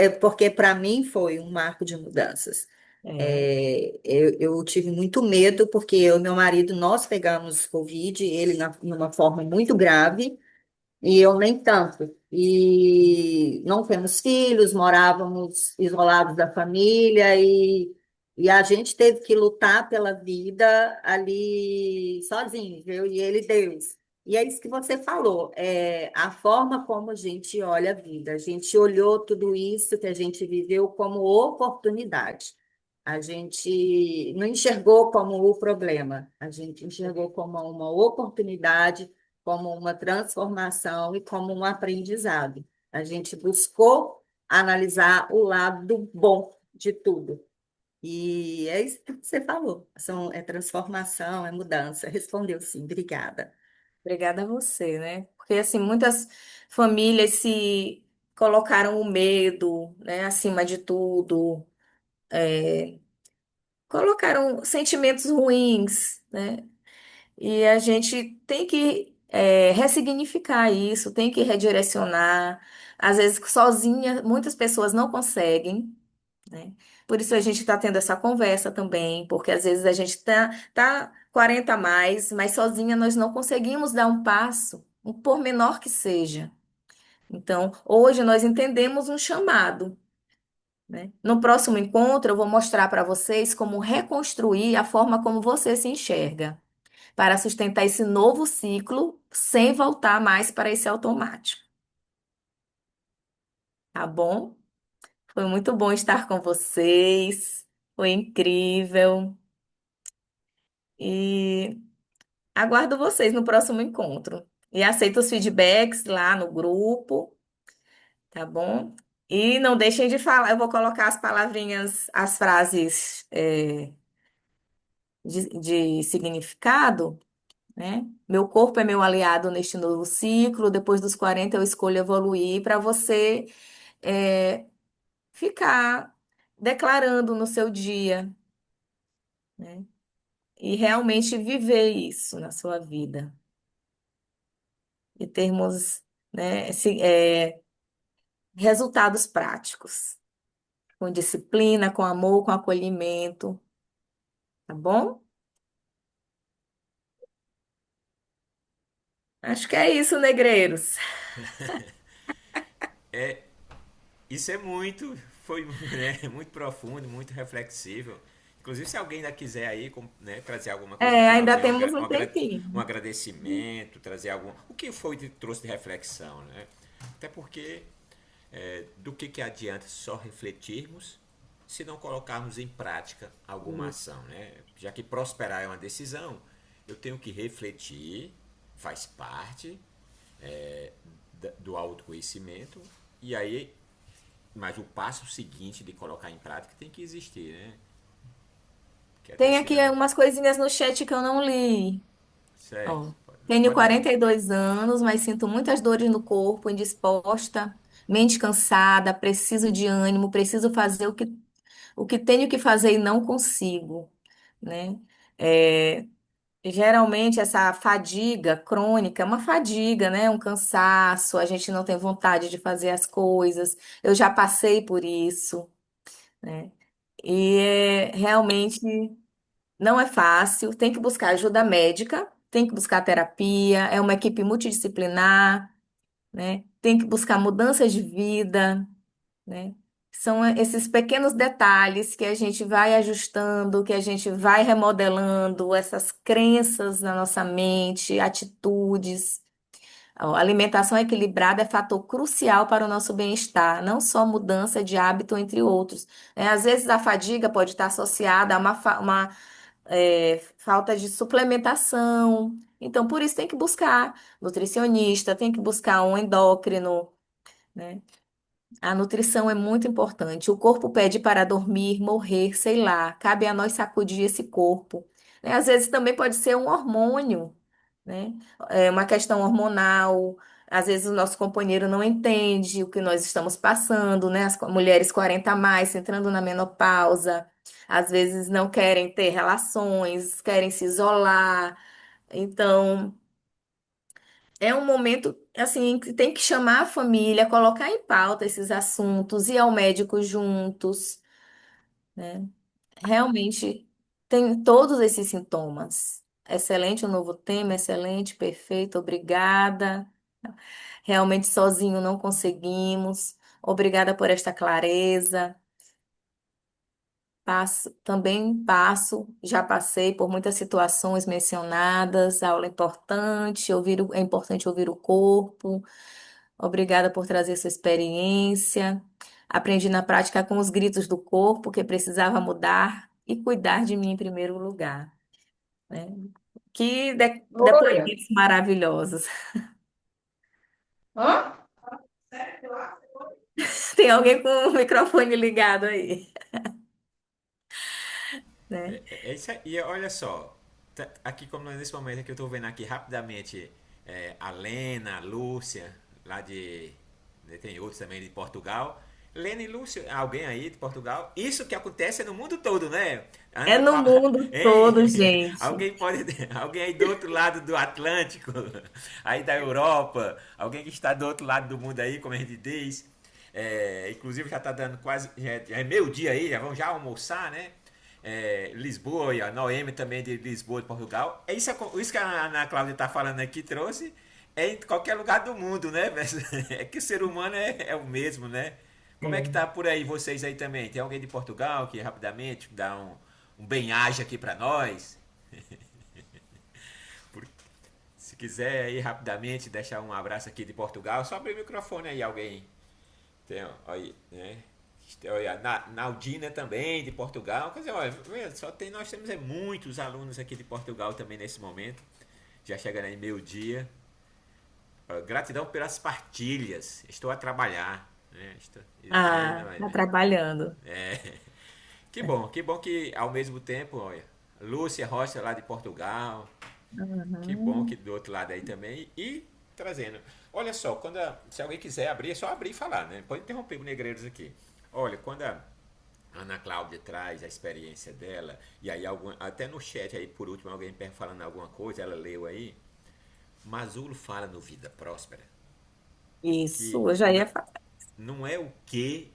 porque para mim foi um marco de mudanças. É. Eu tive muito medo porque eu e meu marido, nós pegamos Covid, ele numa forma muito grave, e eu nem tanto. E não temos filhos, morávamos isolados da família e a gente teve que lutar pela vida ali sozinhos, eu e ele, Deus. E é isso que você falou, a forma como a gente olha a vida. A gente olhou tudo isso que a gente viveu como oportunidade. A gente não enxergou como o problema, a gente enxergou como uma oportunidade, como uma transformação e como um aprendizado. A gente buscou analisar o lado bom de tudo. E é isso que você falou. É transformação, é mudança. Respondeu sim, obrigada. Obrigada a você, né? Porque assim, muitas famílias se colocaram o medo, né, acima de tudo, colocaram sentimentos ruins, né? E a gente tem que ressignificar isso, tem que redirecionar. Às vezes, sozinha, muitas pessoas não conseguem, né? Por isso a gente está tendo essa conversa também, porque às vezes a gente tá 40 a mais, mas sozinha nós não conseguimos dar um passo, por menor que seja. Então, hoje nós entendemos um chamado, né? No próximo encontro, eu vou mostrar para vocês como reconstruir a forma como você se enxerga, para sustentar esse novo ciclo sem voltar mais para esse automático, tá bom? Foi muito bom estar com vocês, foi incrível e aguardo vocês no próximo encontro. E aceito os feedbacks lá no grupo, tá bom? E não deixem de falar, eu vou colocar as palavrinhas, as frases de significado, né? Meu corpo é meu aliado neste novo ciclo. Depois dos 40 eu escolho evoluir para você é, ficar declarando no seu dia, né? E realmente viver isso na sua vida. E termos, né, resultados práticos, com disciplina, com amor, com acolhimento, tá bom? Acho que é isso, negreiros. Isso é muito, foi né, muito profundo, muito reflexível. Inclusive, se alguém ainda quiser aí, né, trazer alguma coisa no É, ainda finalzinho, temos um um tempinho. agradecimento, trazer algum. O que foi que trouxe de reflexão, né? Até porque do que adianta só refletirmos se não colocarmos em prática alguma ação, né? Já que prosperar é uma decisão, eu tenho que refletir, faz parte do autoconhecimento, e aí, mas o passo seguinte de colocar em prática tem que existir, né? Que até Tem aqui senão. umas coisinhas no chat que eu não li. Certo, Ó, tenho pode ler. 42 anos, mas sinto muitas dores no corpo, indisposta, mente cansada, preciso de ânimo, preciso fazer o que tenho que fazer e não consigo, né? É, geralmente essa fadiga crônica é uma fadiga, né? Um cansaço, a gente não tem vontade de fazer as coisas. Eu já passei por isso, né? E realmente não é fácil, tem que buscar ajuda médica, tem que buscar terapia, é uma equipe multidisciplinar, né? Tem que buscar mudanças de vida, né? São esses pequenos detalhes que a gente vai ajustando, que a gente vai remodelando, essas crenças na nossa mente, atitudes. A alimentação equilibrada é fator crucial para o nosso bem-estar, não só mudança de hábito, entre outros, né? Às vezes a fadiga pode estar associada a uma falta de suplementação. Então, por isso tem que buscar nutricionista, tem que buscar um endócrino, né? A nutrição é muito importante. O corpo pede para dormir, morrer, sei lá. Cabe a nós sacudir esse corpo, né? Às vezes também pode ser um hormônio, né? É uma questão hormonal. Às vezes o nosso companheiro não entende o que nós estamos passando, né? As mulheres 40 a mais entrando na menopausa, às vezes não querem ter relações, querem se isolar. Então, é um momento assim que tem que chamar a família, colocar em pauta esses assuntos, ir ao médico juntos, né? Realmente tem todos esses sintomas. Excelente o novo tema, excelente, perfeito, obrigada. Realmente sozinho não conseguimos. Obrigada por esta clareza. Também passo, já passei por muitas situações mencionadas. A aula é importante, é importante ouvir o corpo. Obrigada por trazer sua experiência. Aprendi na prática com os gritos do corpo que precisava mudar e cuidar de mim em primeiro lugar, né? Que Olha, depoimentos maravilhosos. hã? Tem alguém com o microfone ligado aí, né? É isso aí. E olha só, aqui como nesse momento que eu estou vendo aqui rapidamente a Lena, a Lúcia, lá né, tem outros também de Portugal. Lena e Lúcia, alguém aí de Portugal. Isso que acontece é no mundo todo, né? É Ana no mundo Hein? todo, gente. Alguém pode. Alguém aí do outro lado do Atlântico, aí da Europa, alguém que está do outro lado do mundo aí, como a gente diz. Inclusive já tá dando quase. Já é meio-dia aí, já vamos já almoçar, né? Lisboa, e a Noemi também de Lisboa, de Portugal. Isso que a Ana Cláudia tá falando aqui, trouxe. É em qualquer lugar do mundo, né? É que o ser humano é o mesmo, né? Como é que É. tá por aí, vocês aí também? Tem alguém de Portugal que rapidamente dá um bem-aja aqui pra nós? Por- Se quiser aí rapidamente deixar um abraço aqui de Portugal, só abrir o microfone aí, alguém. Tem, aí, né? Olha, Naldina também, de Portugal. Quer dizer, olha, nós temos muitos alunos aqui de Portugal também nesse momento. Já chegando aí meio-dia. Gratidão pelas partilhas. Estou a trabalhar. Né? Ah, tá trabalhando. Que bom que ao mesmo tempo, olha, Lúcia Rocha lá de Portugal. Que bom que Uhum. do outro lado aí também. E trazendo. Olha só, se alguém quiser abrir, é só abrir e falar, né? Pode interromper o Negreiros aqui. Olha, quando a Ana Cláudia traz a experiência dela, e aí até no chat aí por último alguém falando alguma coisa, ela leu aí. Masulo fala no Vida Próspera que Isso, eu já ia falar. não é o que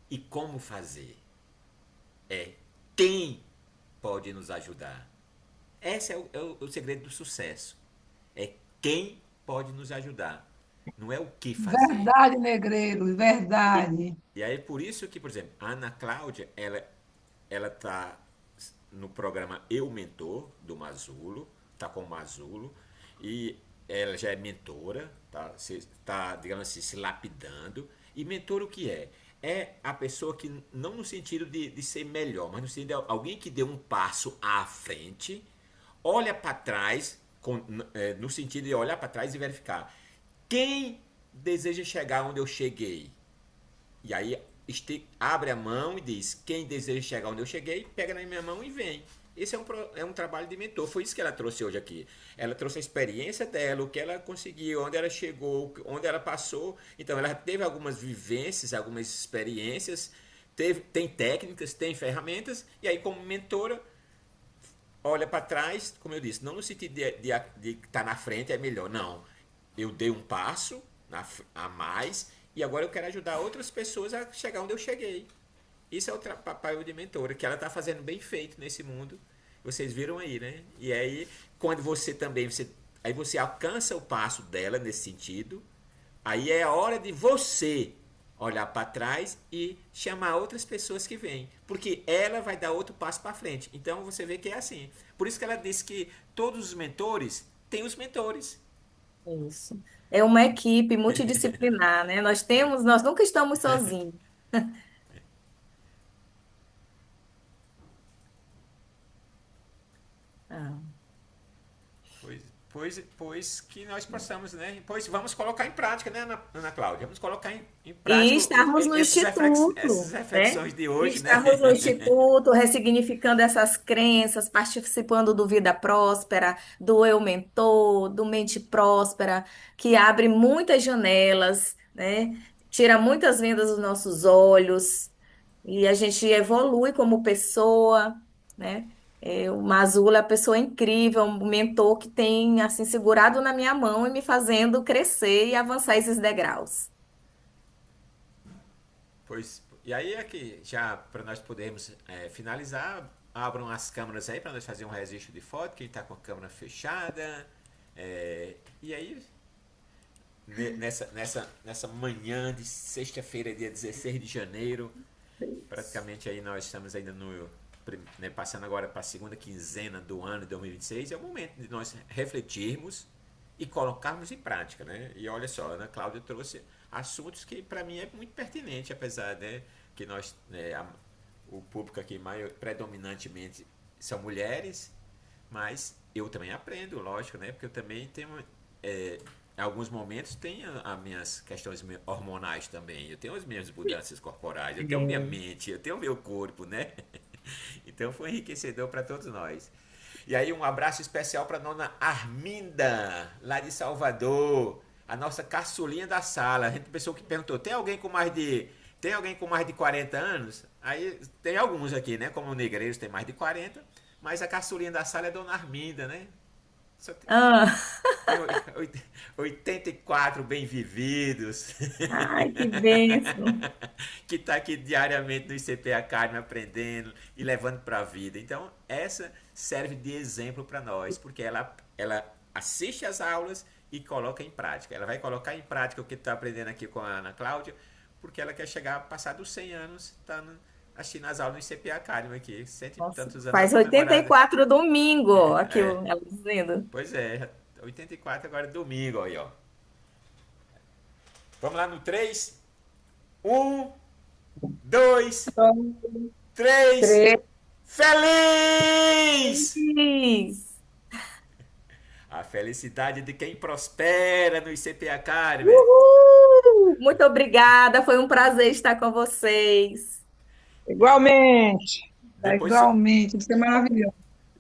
e como fazer, é quem pode nos ajudar. Esse é o segredo do sucesso. É quem pode nos ajudar. Não é o que fazer. Verdade, Negreiro, verdade. E aí por isso que, por exemplo, a Ana Cláudia, ela tá no programa Eu Mentor do Masulo, tá com o Masulo e ela já é mentora, tá, digamos assim, se lapidando. E mentor o que é? É a pessoa que, não no sentido de ser melhor, mas no sentido de alguém que deu um passo à frente, olha para trás, no sentido de olhar para trás e verificar quem deseja chegar onde eu cheguei. E aí abre a mão e diz: quem deseja chegar onde eu cheguei, pega na minha mão e vem. Esse é um trabalho de mentor. Foi isso que ela trouxe hoje aqui. Ela trouxe a experiência dela, o que ela conseguiu, onde ela chegou, onde ela passou. Então, ela teve algumas vivências, algumas experiências, tem técnicas, tem ferramentas. E aí, como mentora, olha para trás, como eu disse, não no sentido de estar na frente é melhor, não. Eu dei um passo a mais e agora eu quero ajudar outras pessoas a chegar onde eu cheguei. Isso é o papel de mentora, que ela está fazendo bem feito nesse mundo. Vocês viram aí, né? E aí, quando você também, aí você alcança o passo dela nesse sentido, aí é a hora de você olhar para trás e chamar outras pessoas que vêm, porque ela vai dar outro passo para frente. Então você vê que é assim. Por isso que ela disse que todos os mentores têm os mentores. Isso. É uma equipe multidisciplinar, né? Nós nunca estamos sozinhos. Ah. Pois que nós possamos, né? Pois vamos colocar em prática, né, Ana Cláudia? Vamos colocar em E prática estarmos no essas Instituto, né? reflexões de E hoje, né? estarmos no Instituto, ressignificando essas crenças, participando do Vida Próspera, do Eu Mentor, do Mente Próspera, que abre muitas janelas, né? Tira muitas vendas dos nossos olhos, e a gente evolui como pessoa, né? O Masula é uma pessoa incrível, um mentor que tem, assim, segurado na minha mão e me fazendo crescer e avançar esses degraus. Pois, e aí é que já para nós podermos finalizar, abram as câmeras aí para nós fazer um registro de foto, quem está com a câmera fechada. E aí, nessa manhã de sexta-feira, dia 16 de janeiro, praticamente aí nós estamos ainda né, passando agora para a segunda quinzena do ano de 2026, é o momento de nós refletirmos e colocarmos em prática, né? E olha só, a Ana Cláudia trouxe assuntos que para mim é muito pertinente, apesar, né, que o público aqui predominantemente são mulheres, mas eu também aprendo, lógico, né? Porque eu também tenho, em alguns momentos, tenho as minhas questões hormonais também. Eu tenho as minhas mudanças corporais, eu tenho minha É. mente, eu tenho meu corpo, né? Então foi enriquecedor para todos nós. E aí um abraço especial para dona Arminda, lá de Salvador, a nossa caçulinha da sala. A gente pensou que perguntou, tem alguém com mais de 40 anos? Aí tem alguns aqui, né? Como o Negreiros tem mais de 40, mas a caçulinha da sala é dona Arminda, né? Só tem- Ah. Tem 84 bem-vividos Ai, que bênção. que está aqui diariamente no ICP Academy aprendendo e levando para a vida. Então, essa serve de exemplo para nós, porque ela assiste às aulas e coloca em prática. Ela vai colocar em prática o que está aprendendo aqui com a Ana Cláudia, porque ela quer chegar, passar dos 100 anos, tá assistindo as aulas no ICP Academy aqui, cento e Nossa, tantos anos faz comemorada. 84 domingo, aqui É, ela dizendo. pois é, 84 agora é domingo, aí, ó. Vamos lá no 3. 1, 2, 3. Três. Feliz! Feliz. A felicidade de quem prospera no ICP Academy. Uhul! Muito obrigada, foi um prazer estar com vocês. Igualmente. Tá Depois, igualmente, isso é maravilhoso.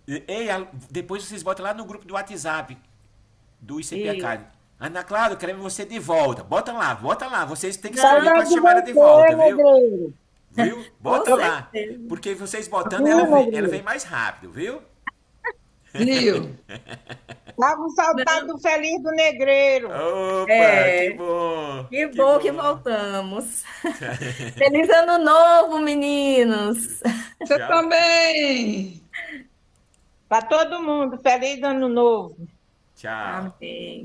ei, depois vocês botam lá no grupo do WhatsApp do ICP E Academy. Ana Cláudia, queremos você de volta. Bota lá, bota lá. Vocês têm que escrever para Saudade de chamar ela de você, volta, viu? negreiro. Viu? com Bota lá. certeza. Porque vocês botando, Viu, ela vem negreiro? mais rápido, viu? Viu? Tava com saudade do Feliz do Negreiro. Opa, que É, bom! que Que bom que bom! voltamos. Feliz ano novo, meninos. Você Tchau. também. Para todo mundo, feliz ano novo. Tchau. Amém.